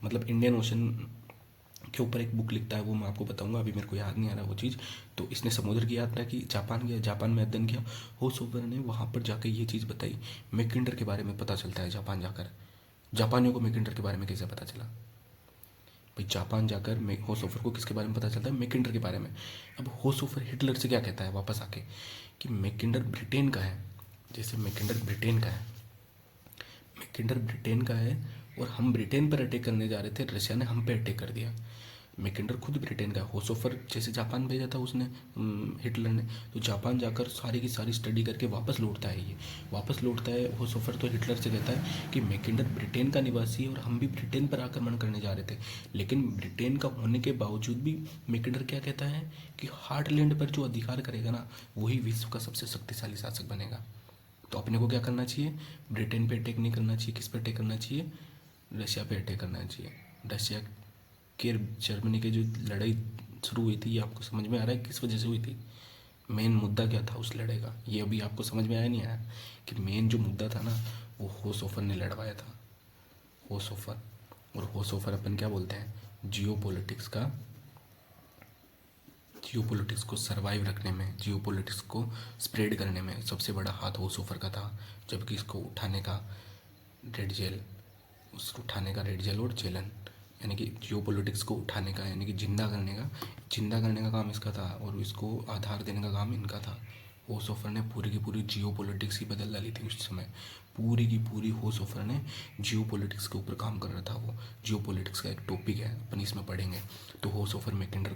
Speaker 1: मतलब इंडियन ओशन के ऊपर एक बुक लिखता है, वो मैं आपको बताऊंगा, अभी मेरे को याद नहीं आ रहा वो चीज़। तो इसने समुद्र की यात्रा की, जापान गया, जापान में अध्ययन किया। होसोवर ने वहाँ पर जाकर ये चीज़ बताई। मैकिंडर के बारे में पता चलता है जापान जाकर। जापानियों को मैकिंडर के बारे में कैसे पता चला भाई? जापान जाकर होसोफर को किसके बारे में पता चलता है? मैकिंडर के बारे में। अब होसोफर हिटलर से क्या कहता है वापस आके कि मैकिंडर ब्रिटेन का है। जैसे मैकिंडर ब्रिटेन का है, मैकिंडर ब्रिटेन का है, और हम ब्रिटेन पर अटैक करने जा रहे थे, रशिया ने हम पे अटैक कर दिया। मैकिंडर खुद ब्रिटेन का है। होसोफर जैसे जापान भेजा था उसने, हिटलर ने, तो जापान जाकर सारी की सारी स्टडी करके वापस लौटता है। ये वापस लौटता है होसोफर, तो हिटलर से कहता है कि मैकिंडर ब्रिटेन का निवासी है और हम भी ब्रिटेन पर आक्रमण करने जा रहे थे, लेकिन ब्रिटेन का होने के बावजूद भी मैकिंडर क्या कहता है कि हार्टलैंड पर जो अधिकार करेगा ना, वही विश्व का सबसे शक्तिशाली शासक बनेगा। तो अपने को क्या करना चाहिए? ब्रिटेन पे अटैक नहीं करना चाहिए। किस पे अटैक करना चाहिए? रशिया पे अटैक करना चाहिए। रशिया के जर्मनी की जो लड़ाई शुरू हुई थी, ये आपको समझ में आ रहा है किस वजह से हुई थी? मेन मुद्दा क्या था उस लड़ाई का, ये अभी आपको समझ में आया नहीं आया? कि मेन जो मुद्दा था ना, वो होसोफर ने लड़वाया था। होसोफर, और होसोफर अपन क्या बोलते हैं? जियो पॉलिटिक्स को सरवाइव रखने में, जियो पॉलिटिक्स को स्प्रेड करने में सबसे बड़ा हाथ होसोफर का था। जबकि इसको उठाने का रेड जेल, उसको उठाने का रेड जेल और जेलन, यानी कि जियो पॉलिटिक्स को उठाने का, यानी कि जिंदा करने का काम इसका था, और इसको आधार देने का काम इनका था। होसोफर ने पूरी की पूरी जियो पॉलिटिक्स ही बदल डाली थी उस समय। पूरी की पूरी होसोफर ने जियो पॉलिटिक्स के ऊपर काम कर रहा था वो। जियो पॉलिटिक्स का एक टॉपिक है, अपन इसमें पढ़ेंगे। तो होसोफर मैकेंडर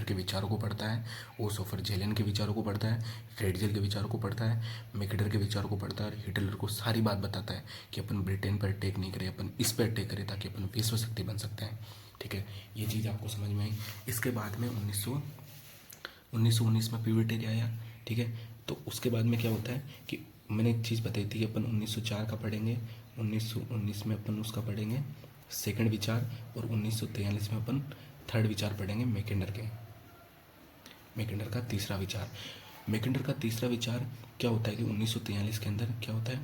Speaker 1: के विचारों को पढ़ता है, होसोफर जेलेन के विचारों को पढ़ता है, रेडजेल के विचारों को पढ़ता है, मैकेंडर के विचारों को पढ़ता है, और हिटलर को सारी बात बताता है कि अपन ब्रिटेन पर अटैक नहीं करें, अपन इस पर अटैक करें ताकि अपन विश्व शक्ति बन सकते हैं। ठीक है, ये चीज़ आपको समझ में आई। इसके बाद में 1919 में पिवट एरिया आया। ठीक है, तो उसके बाद में क्या होता है कि मैंने एक चीज़ बताई थी कि अपन 1904 का पढ़ेंगे, 1919 में अपन उसका पढ़ेंगे सेकंड विचार, और 1943 में अपन थर्ड विचार पढ़ेंगे मैकेंडर का तीसरा विचार। मैकेंडर का तीसरा विचार क्या होता है कि 1943 के अंदर क्या होता है,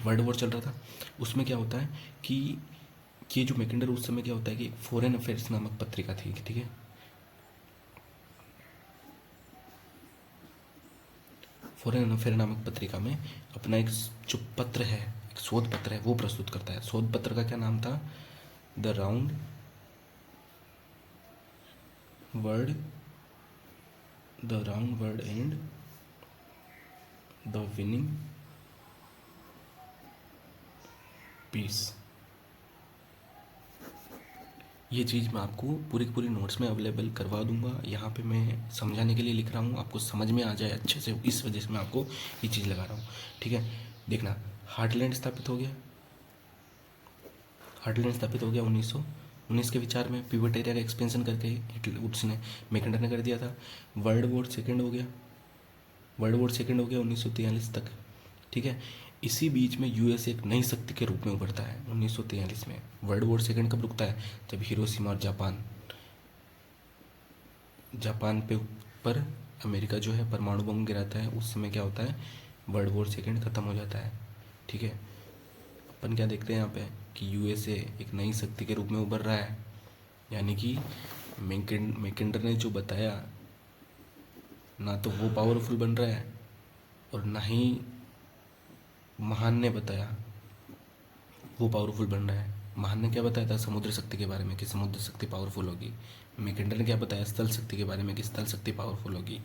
Speaker 1: वर्ल्ड वॉर चल रहा था। उसमें क्या होता है कि ये जो मैकेंडर, उस समय क्या होता है कि फॉरेन अफेयर्स नामक पत्रिका थी। ठीक है, फॉरेन अफेयर नामक पत्रिका में अपना एक जो पत्र है, एक शोध पत्र है, वो प्रस्तुत करता है। शोध पत्र का क्या नाम था? The round world and the winning peace. ये चीज़ मैं आपको पूरी की पूरी नोट्स में अवेलेबल करवा दूंगा। यहाँ पे मैं समझाने के लिए लिख रहा हूँ, आपको समझ में आ जाए अच्छे से, इस वजह से मैं आपको ये चीज़ लगा रहा हूँ। ठीक है, देखना, हार्टलैंड स्थापित हो गया। 1919 के विचार में पिवट एरिया का एक्सपेंशन करके उसने मैकेंडर ने कर दिया था। वर्ल्ड वॉर सेकेंड हो गया 1943 तक। ठीक है, इसी बीच में यूएस एक नई शक्ति के रूप में उभरता है 1943 में। वर्ल्ड वॉर सेकेंड कब रुकता है? जब हिरोशिमा और जापान पे पर अमेरिका जो है परमाणु बम गिराता है। उस समय क्या होता है? वर्ल्ड वॉर सेकेंड ख़त्म हो जाता है। ठीक है, अपन क्या देखते हैं यहाँ पे कि यूएसए एक नई शक्ति के रूप में उभर रहा है, यानी कि मैकेंडर ने जो बताया ना, तो वो पावरफुल बन रहा है, और ना ही महान ने बताया वो पावरफुल बन रहा है। महान ने क्या बताया था? समुद्र शक्ति के बारे में कि समुद्र शक्ति पावरफुल होगी। मैकेंडर ने क्या बताया? स्थल शक्ति के बारे में कि स्थल शक्ति पावरफुल होगी।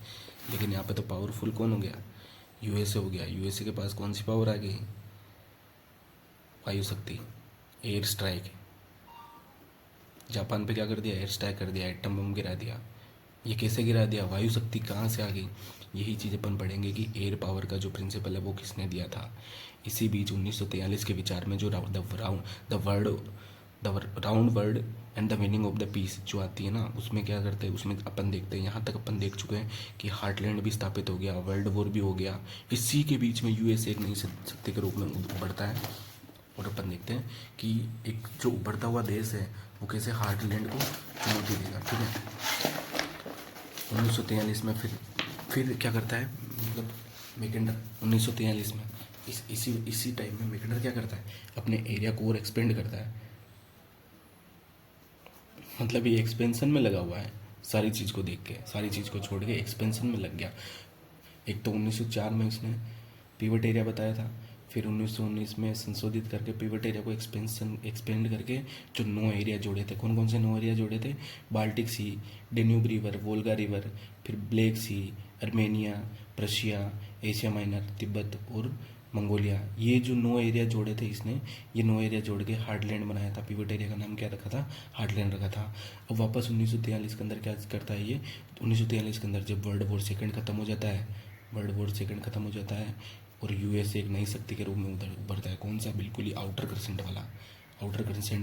Speaker 1: लेकिन यहाँ पे तो पावरफुल कौन हो गया? यूएसए हो गया। यूएसए के पास कौन सी पावर आ गई? वायु शक्ति, एयर स्ट्राइक। जापान पे क्या कर दिया? एयर स्ट्राइक कर दिया, एटम बम गिरा दिया। ये कैसे गिरा दिया? वायु शक्ति कहाँ से आ गई? यही चीज़ अपन पढ़ेंगे कि एयर पावर का जो प्रिंसिपल है वो किसने दिया था। इसी बीच 1943 के विचार में जो the the round world and the meaning of the peace जो आती है ना, उसमें क्या करते हैं, उसमें अपन देखते हैं, यहाँ तक अपन देख चुके हैं कि हार्टलैंड भी स्थापित हो गया, वर्ल्ड वॉर भी हो गया, इसी के बीच में यूएसए एक नई शक्ति के रूप में उभरता है। और अपन देखते हैं कि एक जो उभरता हुआ देश है वो कैसे हार्टलैंड को चुनौती देगा। ठीक है, 1943 में फिर क्या करता है, मतलब मैकेंडर 1943 में इसी टाइम में मैकेंडर क्या करता है, अपने एरिया को और एक्सपेंड करता है। मतलब ये एक्सपेंशन में लगा हुआ है, सारी चीज़ को देख के, सारी चीज़ को छोड़ के एक्सपेंशन में लग गया। एक तो 1904 में उसने पिवट एरिया बताया था, फिर 1919 में संशोधित करके पिवट एरिया को एक्सपेंड करके जो 9 एरिया जोड़े थे, कौन कौन से 9 एरिया जोड़े थे, Baltic Sea, Danube River, Volga River, फिर Black Sea, Armenia, Prussia, Asia Minor, Tibet और मंगोलिया, ये जो 9 एरिया जोड़े थे इसने, ये 9 एरिया जोड़ के हार्टलैंड बनाया था। पिवट एरिया का नाम क्या रखा था, हार्टलैंड रखा था। अब वापस 1943 के अंदर क्या करता है ये, 1943 के अंदर जब वर्ल्ड वॉर सेकेंड खत्म हो जाता है, वर्ल्ड वॉर सेकेंड खत्म हो जाता है और यूएसए एक नई शक्ति के रूप में उभरता है। कौन सा, बिल्कुल ही आउटर क्रिसेंट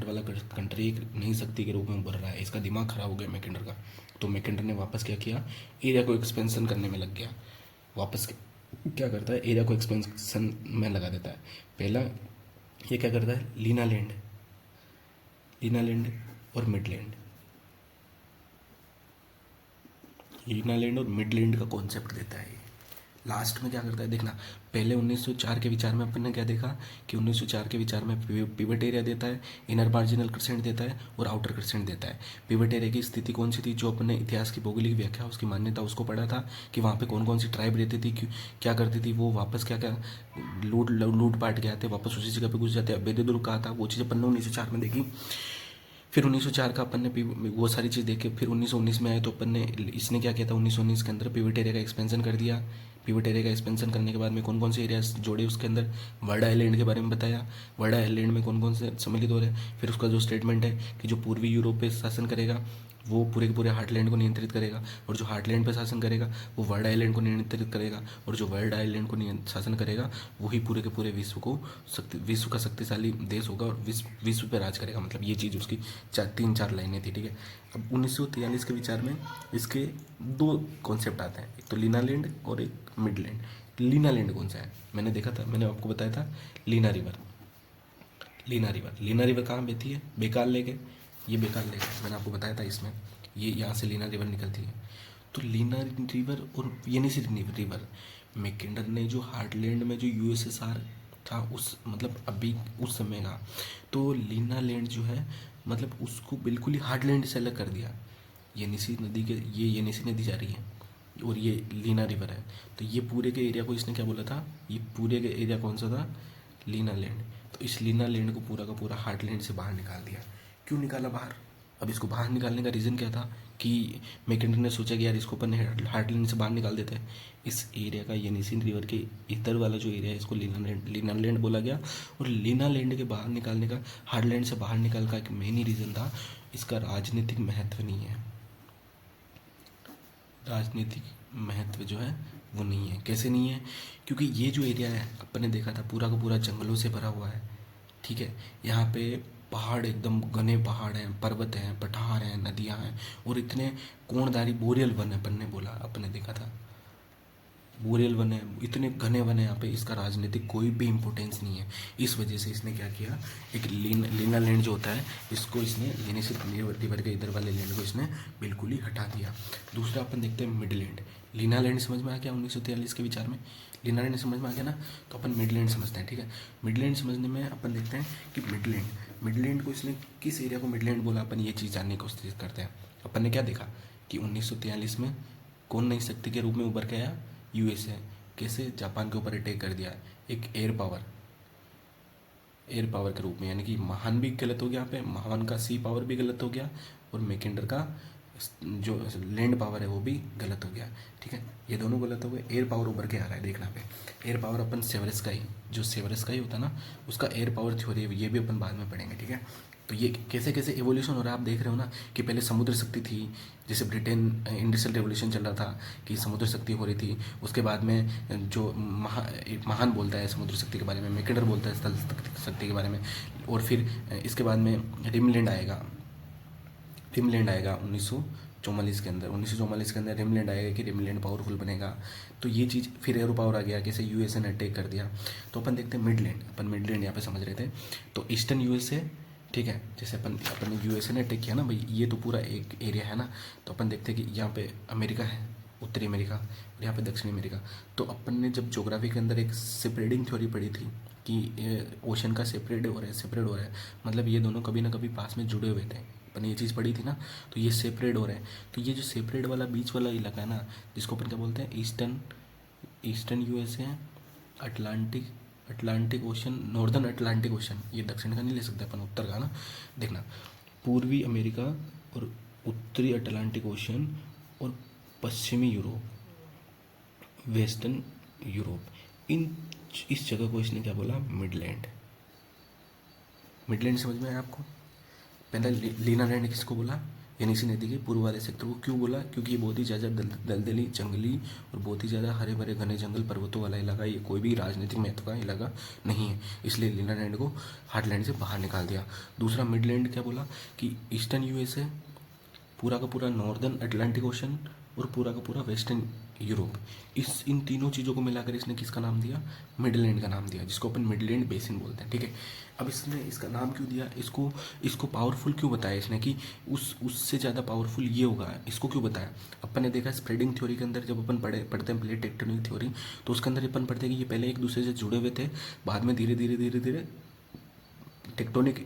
Speaker 1: वाला कंट्री एक नई शक्ति के रूप में उभर रहा है। इसका दिमाग खराब हो गया मैकेंडर का, तो मैकेंडर ने वापस क्या किया, एरिया को एक्सपेंशन करने में लग गया। वापस क्या करता है, एरिया को एक्सपेंशन में लगा देता है। पहला ये क्या करता है, लीनालैंड और मिडलैंड, लीनालैंड और मिडलैंड का कॉन्सेप्ट देता है। लास्ट में क्या करता है देखना, पहले 1904 के विचार में अपन ने क्या देखा कि 1904 के विचार में पिवट एरिया देता है, इनर मार्जिनल क्रिसेंट देता है और आउटर क्रिसेंट देता है। पिवट एरिया की स्थिति कौन सी थी, जो अपन ने इतिहास की भौगोलिक व्याख्या उसकी मान्यता उसको पढ़ा था कि वहाँ पे कौन कौन सी ट्राइब रहती थी, क्या करती थी, वो वापस क्या क्या लूट पाट के आते, वापस उसी जगह पे घुस जाते, अभेद्य दुर्ग कहा था, वो चीज़ अपन ने 1904 में देखी। फिर 1904 का अपन ने वो सारी चीज़ देखे, फिर 1919 में आए तो अपन ने इसने क्या किया था, 1919 के अंदर पिवट एरिया का एक्सपेंशन कर दिया। पिवट एरिया का एक्सपेंशन करने के बाद में कौन कौन से एरियाज जोड़े उसके अंदर, वर्डा आइलैंड के बारे में बताया, वर्डा आइलैंड में कौन कौन से सम्मिलित हो रहे हैं। फिर उसका जो स्टेटमेंट है कि जो पूर्वी यूरोप पे शासन करेगा वो पूरे के पूरे हार्टलैंड को नियंत्रित करेगा, और जो हार्टलैंड पर शासन करेगा वो वर्ल्ड आइलैंड को नियंत्रित करेगा, और जो वर्ल्ड आइलैंड को शासन करेगा वही पूरे के पूरे विश्व का शक्तिशाली देश होगा और विश्व पर राज करेगा। मतलब ये चीज़ उसकी 3-4 लाइनें थी। ठीक है, अब 1943 के विचार में इसके 2 कॉन्सेप्ट आते हैं, एक तो लीनालैंड और एक मिडलैंड। लीनालैंड कौन सा है, मैंने देखा था, मैंने आपको बताया था, लीना रिवर कहाँ बहती है, बेकाल लेक है, ये बेकार लेक है, मैंने आपको बताया था इसमें, ये यहाँ से लीना रिवर निकलती है। तो लीना रिवर और येनिसी रिवर, मैकेंडर ने जो हार्टलैंड में जो यूएसएसआर था उस मतलब अभी उस समय का, तो लीना लैंड जो है मतलब उसको बिल्कुल ही हार्टलैंड से अलग कर दिया। येनिसी नदी के, ये येनिसी नदी जा रही है और ये लीना रिवर है, तो ये पूरे के एरिया को इसने क्या बोला था, ये पूरे के एरिया कौन सा था, लीना लैंड। तो इस लीना लैंड को पूरा का पूरा हार्टलैंड से बाहर निकाल दिया। क्यों निकाला बाहर, अब इसको बाहर निकालने का रीज़न क्या था कि मैकेंडर ने सोचा कि यार इसको अपन हार्टलैंड से बाहर निकाल देते हैं। इस एरिया का येनिसी रिवर के इधर वाला जो एरिया है इसको लीना लैंड बोला गया, और लीना लैंड के बाहर निकालने का, हार्टलैंड से बाहर निकाल का एक मेन ही रीज़न था, इसका राजनीतिक महत्व नहीं है, राजनीतिक महत्व जो है वो नहीं है। कैसे नहीं है, क्योंकि ये जो एरिया है अपन ने देखा था पूरा का पूरा जंगलों से भरा हुआ है। ठीक है, यहाँ पे पहाड़ एकदम घने पहाड़ हैं, पर्वत हैं, पठार हैं, नदियाँ हैं, और इतने कोणधारी बोरियल वन है, अपन ने बोला, अपन ने देखा था बोरियल वन है, इतने घने वन है यहाँ पे, इसका राजनीतिक कोई भी इम्पोर्टेंस नहीं है। इस वजह से इसने क्या किया, एक लीना लैंड जो होता है इसको इसने येनिसी रिवर के इधर वाले लैंड को इसने बिल्कुल ही हटा दिया। दूसरा अपन देखते हैं मिडलैंड। लीना लैंड समझ में आ गया 1943 के विचार में, लीना लैंड समझ में आ गया ना, तो अपन मिडलैंड समझते हैं। ठीक है, मिडलैंड समझने में अपन देखते हैं कि मिडलैंड को इसने किस एरिया को मिडलैंड बोला, अपन ये चीज़ जानने की कोशिश करते हैं। अपन ने क्या देखा कि 1943 में कौन नई शक्ति के रूप में उभर के आया, यूएसए। कैसे, जापान के ऊपर अटैक कर दिया, एक एयर पावर के रूप में, यानी कि महान भी गलत हो गया यहाँ पे, महान का सी पावर भी गलत हो गया, और मैकेंडर का जो लैंड पावर है वो भी गलत हो गया। ठीक है, ये दोनों गलत हो गए, एयर पावर उभर के आ रहा है देखना पे। एयर पावर अपन सेवरस का ही होता है ना, उसका एयर पावर थ्योरी है, ये भी अपन बाद में पढ़ेंगे। ठीक है, तो ये कैसे कैसे एवोल्यूशन हो रहा है आप देख रहे हो ना, कि पहले समुद्र शक्ति थी, जैसे ब्रिटेन इंडस्ट्रियल रेवोल्यूशन चल रहा था कि समुद्र शक्ति हो रही थी, उसके बाद में जो महान बोलता है समुद्र शक्ति के बारे में, मैकेंडर बोलता है स्थल शक्ति के बारे में, और फिर इसके बाद में रिमलैंड आएगा। रिमलैंड आएगा 1944 के अंदर। 1944 के अंदर रिमलैंड आएगा कि रिमलैंड पावरफुल बनेगा। तो ये चीज़ फिर एरो पावर आ गया, कैसे यूएसए ने अटैक कर दिया। तो अपन देखते हैं मिडलैंड, अपन मिडलैंड यहाँ पे समझ रहे थे। तो ईस्टर्न यूएसए, ठीक है, जैसे अपन ने यूएसए ने अटैक किया ना भाई, ये तो पूरा एक एरिया है ना। तो अपन देखते हैं कि यहाँ पे अमेरिका है, उत्तरी अमेरिका, और यहाँ पे दक्षिणी अमेरिका। तो अपन ने जब ज्योग्राफी के अंदर एक सेपरेटिंग थ्योरी पढ़ी थी कि ओशन का सेपरेट हो रहा है, मतलब ये दोनों कभी ना कभी पास में जुड़े हुए थे, अपन ये चीज़ पढ़ी थी ना। तो ये सेपरेट हो रहे हैं। तो ये जो सेपरेट वाला बीच वाला इलाका है ना, जिसको अपन क्या बोलते हैं, eastern USA, Atlantic ocean, northern Atlantic ocean, ये दक्षिण का नहीं ले सकते अपन, उत्तर का ना। देखना, पूर्वी अमेरिका और उत्तरी अटलांटिक ओशन और पश्चिमी यूरोप, वेस्टर्न यूरोप, इस जगह को इसने क्या बोला, मिडलैंड। मिडलैंड समझ में आया आपको। पहला लीना लैंड किसको बोला, यनीसी नदी के पूर्व वाले सेक्टर को क्यों बोला, क्योंकि ये बहुत ही ज़्यादा दलदली, जंगली और बहुत ही ज़्यादा हरे भरे घने जंगल पर्वतों वाला इलाका, ये कोई भी राजनीतिक महत्व का इलाका नहीं है, इसलिए लीना लैंड को हार्टलैंड से बाहर निकाल दिया। दूसरा मिडलैंड क्या बोला कि ईस्टर्न यूएसए, पूरा का पूरा नॉर्दर्न अटलांटिक ओशन और पूरा का पूरा वेस्टर्न यूरोप, इन तीनों चीज़ों को मिलाकर इसने किसका नाम दिया, मिडलैंड का नाम दिया, जिसको अपन मिडलैंड बेसिन बोलते हैं। ठीक है, अब इसने इसका नाम क्यों दिया, इसको पावरफुल क्यों बताया इसने कि उससे ज़्यादा पावरफुल ये होगा, इसको क्यों बताया। अपन ने देखा स्प्रेडिंग थ्योरी के अंदर, जब अपन पढ़ते हैं प्लेट टेक्टोनिक थ्योरी, तो उसके अंदर अपन पढ़ते हैं कि ये पहले एक दूसरे से जुड़े हुए थे, बाद में धीरे धीरे टेक्टोनिक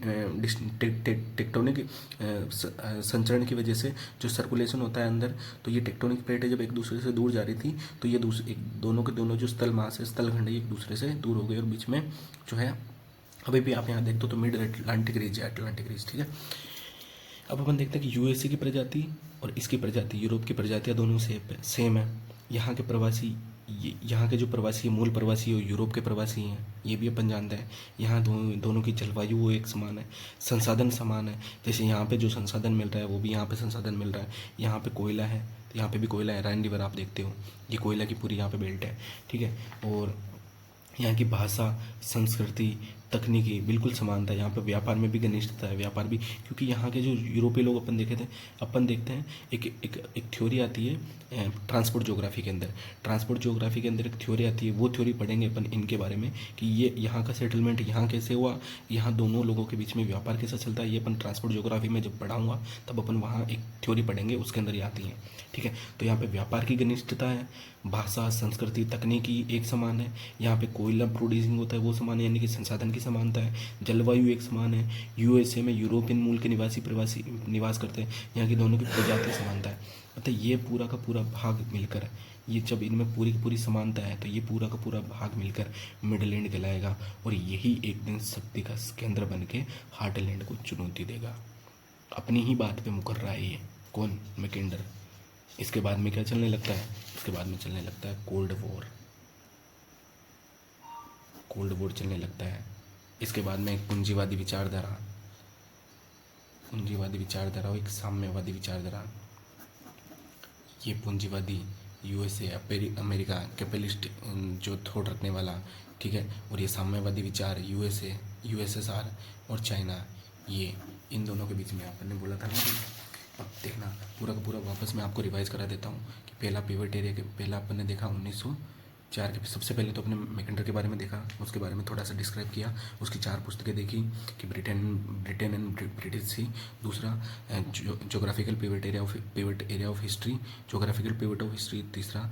Speaker 1: संचरण की वजह से जो सर्कुलेशन होता है अंदर, तो ये टेक्टोनिक प्लेटें जब एक दूसरे से दूर जा रही थी, तो ये दोनों के दोनों जो स्थल मास है, स्थल खंड, एक दूसरे से दूर हो गए, और बीच में जो है अभी भी आप यहाँ देखते हो तो मिड अटलांटिक रीज है, अटलांटिक रीज। ठीक है, अब अपन देखते हैं कि यूएसए की प्रजाति और इसकी प्रजाति, यूरोप की प्रजातियाँ दोनों सेम है। यहाँ के प्रवासी, यहाँ के जो प्रवासी, मूल प्रवासी, यूरोप के प्रवासी हैं, ये भी अपन जानते हैं। यहाँ दोनों की जलवायु वो एक समान है, संसाधन समान है। जैसे यहाँ पे जो संसाधन मिल रहा है वो भी यहाँ पे संसाधन मिल रहा है। यहाँ पे कोयला है, तो यहाँ पे भी कोयला है, राइन रिवर आप देखते हो, ये कोयला की पूरी यहाँ पे बेल्ट है। ठीक है, और यहाँ की भाषा, संस्कृति, तकनीकी बिल्कुल समानता है। यहाँ पे व्यापार में भी घनिष्ठता है, व्यापार भी, क्योंकि यहाँ के जो यूरोपीय लोग अपन देखते हैं, एक थ्योरी आती है ट्रांसपोर्ट ज्योग्राफी के अंदर। ट्रांसपोर्ट ज्योग्राफी के अंदर एक थ्योरी आती है, वो थ्योरी पढ़ेंगे अपन इनके बारे में कि ये यहाँ का सेटलमेंट यहाँ कैसे हुआ, यहाँ दोनों लोगों के बीच में व्यापार कैसा चलता है, ये अपन ट्रांसपोर्ट ज्योग्राफी में जब पढ़ाऊँगा तब अपन वहाँ एक थ्योरी पढ़ेंगे, उसके अंदर ये आती है। ठीक है, तो यहाँ पे व्यापार की घनिष्ठता है, भाषा, संस्कृति, तकनीकी एक समान है। यहाँ पे कोयला प्रोड्यूसिंग होता है वो समान है, यानी कि संसाधन की समानता है। जलवायु एक समान है। यूएसए में यूरोपियन मूल के निवासी प्रवासी निवास करते हैं, यहाँ की दोनों की प्रजाति समानता है। मतलब ये पूरा का पूरा भाग मिलकर, ये जब इनमें पूरी की पूरी समानता है, तो ये पूरा का पूरा भाग मिलकर मिडलैंड कहलाएगा, और यही एक दिन शक्ति का केंद्र बन के हार्टलैंड को चुनौती देगा। अपनी ही बात पे मुकर रहा है ये, कौन, मैकेंडर। इसके बाद में क्या चलने लगता है, इसके बाद में चलने लगता है कोल्ड वॉर। कोल्ड वॉर चलने लगता है। इसके बाद में एक पूंजीवादी विचारधारा और एक साम्यवादी विचारधारा। ये पूंजीवादी यूएसए, अमेरिका, कैपिटलिस्ट जो थॉट रखने वाला, ठीक है, और ये साम्यवादी विचार यूएसए, यूएसएसआर और चाइना, ये इन दोनों के बीच में अपन ने बोला था ना। अब देखना पूरा का पूरा वापस मैं आपको रिवाइज करा देता हूँ कि पहला पिवट एरिया के पहला अपन ने देखा 1904 के, सबसे पहले तो अपने मैकेंडर के बारे में देखा, उसके बारे में थोड़ा सा डिस्क्राइब किया, उसकी 4 पुस्तकें देखी कि ब्रिटेन एंड ब्रिटिश थी। दूसरा geographical pivot area of history, geographical pivot of history. तीसरा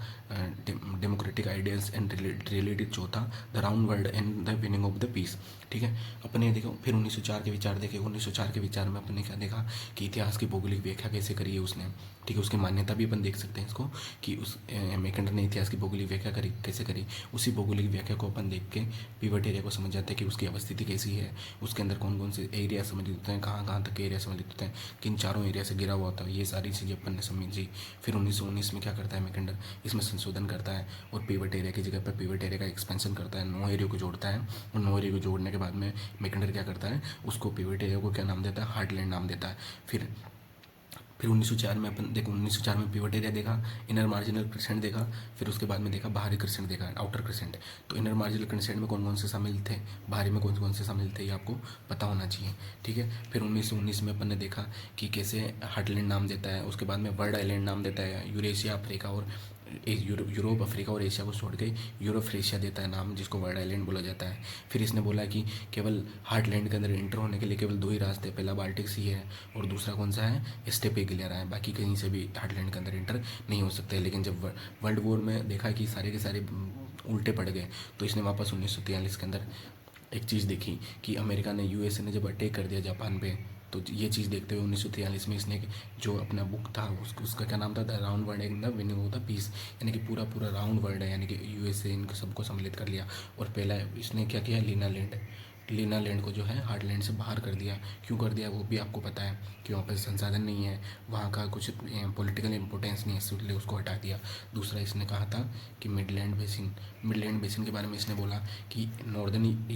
Speaker 1: डेमोक्रेटिक आइडियाज एंड रियलिटी। चौथा the round world and the winning of the peace. ठीक है, अपने देखो फिर 1904 के विचार देखे। 1904 के विचार में अपने क्या देखा कि इतिहास की भौगोलिक व्याख्या कैसे करी है उसने। ठीक है, उसकी मान्यता भी अपन देख सकते हैं इसको कि उस मैकेंडर ने इतिहास की भौगोलिक व्याख्या करी, कैसे करी। उसी भौगोलिक व्याख्या को अपन देख के पिवट एरिया को समझ जाते हैं कि उसकी अवस्थिति कैसी है, उसके अंदर कौन कौन से एरिया सम्मिलित होते हैं, कहाँ कहाँ तक एरिया सम्मिलित होते हैं, किन चारों एरिया से घिरा हुआ होता है, ये सारी चीज़ें अपन ने समझी। फिर 1919 में क्या करता है मैकेंडर, इसमें संशोधन करता है और पिवट एरिया की जगह पर पिवट एरिया का एक्सपेंशन करता है, 9 एरिया को जोड़ता है। और 9 एरिया को जोड़ने के बाद में मैकेंडर क्या करता है, उसको पिवट एरिया को क्या नाम देता है, हार्टलैंड नाम देता है। फिर फिर 1904 में अपन देखो 1904 में पिवट एरिया देखा, इनर मार्जिनल क्रिसेंट देखा, फिर उसके बाद में देखा बाहरी क्रिसेंट देखा, आउटर क्रिसेंट। तो इनर मार्जिनल क्रिसेंट में कौन कौन से शामिल थे, बाहरी में कौन कौन से शामिल थे, ये आपको पता होना चाहिए, ठीक है। फिर 1919 में अपन ने देखा कि कैसे हार्टलैंड नाम देता है, उसके बाद में वर्ल्ड आइलैंड नाम देता है, यूरेशिया अफ्रीका और यूरोप अफ्रीका और एशिया को छोड़ के यूरोफ्रेशिया देता है नाम, जिसको वर्ल्ड आइलैंड बोला जाता है। फिर इसने बोला कि केवल हार्टलैंड के अंदर एंटर होने के लिए केवल दो ही रास्ते, पहला बाल्टिक सी है और दूसरा कौन सा है, स्टेपे ग्लेरा है, बाकी कहीं से भी हार्टलैंड के अंदर एंटर नहीं हो सकते। लेकिन जब वर्ल्ड वॉर में देखा कि सारे के सारे उल्टे पड़ गए, तो इसने वापस 1943 के अंदर एक चीज़ देखी कि अमेरिका ने, यूएसए ने जब अटैक कर दिया जापान पे, तो ये चीज़ देखते हुए 1943 में इसने जो अपना बुक था उसका क्या नाम था, the round world in the winning of the peace, यानी कि पूरा पूरा राउंड वर्ल्ड है, यानी कि यूएसए इनको सबको सम्मिलित कर लिया। और पहला इसने क्या किया, लीना लैंड को जो है हार्टलैंड से बाहर कर दिया। क्यों कर दिया वो भी आपको पता है कि वहाँ पर संसाधन नहीं है, वहाँ का कुछ पॉलिटिकल इम्पोर्टेंस नहीं है, इसलिए उसको हटा दिया। दूसरा इसने कहा था कि मिडलैंड बेसिन के बारे में इसने बोला कि नॉर्दर्न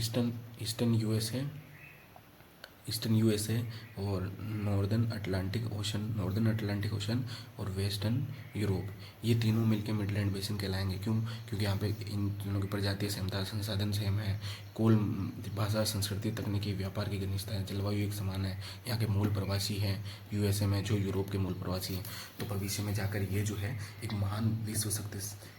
Speaker 1: ईस्टर्न यूएसए और नॉर्दर्न अटलांटिक ओशन और वेस्टर्न यूरोप, ये तीनों मिलकर मिडलैंड बेसिन कहलाएंगे। क्यों? क्योंकि यहाँ पे इन तीनों की प्रजातीय क्षमता, संसाधन सेम है, कुल भाषा, संस्कृति, तकनीकी, व्यापार की घनिष्ठता है, जलवायु एक समान है, यहाँ के मूल प्रवासी हैं यूएसए में जो यूरोप के मूल प्रवासी हैं। तो भविष्य में जाकर ये जो है एक महान विश्व शक्ति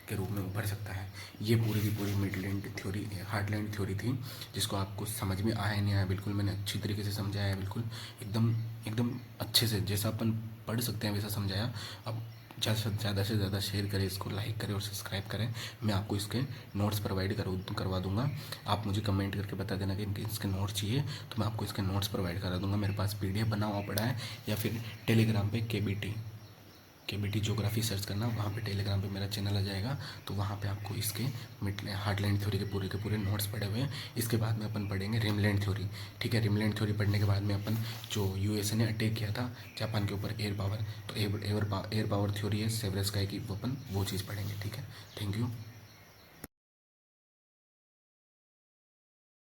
Speaker 1: के रूप में उभर सकता है। ये पूरी की पूरी मिडलैंड थ्योरी, हार्टलैंड थ्योरी थी, जिसको आपको समझ में आया नहीं आया, बिल्कुल मैंने अच्छी तरीके से समझाया है, बिल्कुल एकदम अच्छे से, जैसा अपन पढ़ सकते हैं वैसा समझाया। अब ज़्यादा से ज़्यादा शेयर करें, इसको लाइक करें और सब्सक्राइब करें। मैं आपको इसके नोट्स प्रोवाइड करवा दूंगा। आप मुझे कमेंट करके बता देना कि इसके नोट्स चाहिए, तो मैं आपको इसके नोट्स प्रोवाइड करा दूंगा। मेरे पास पीडीएफ बना हुआ पड़ा है, या फिर टेलीग्राम पे केबीटी ज्योग्राफी सर्च करना, वहाँ पे टेलीग्राम पे मेरा चैनल आ जाएगा, तो वहाँ पे आपको इसके हार्टलैंड थ्योरी के पूरे नोट्स पड़े हुए हैं। इसके बाद में अपन पढ़ेंगे रिमलैंड थ्योरी, ठीक है। रिमलैंड थ्योरी पढ़ने के बाद में अपन जो यूएसए ने अटैक किया था जापान के ऊपर, एयर पावर, तो एयर पावर थ्योरी है सेवरस का, कि वो अपन वो चीज़ पढ़ेंगे, ठीक है। Thank you.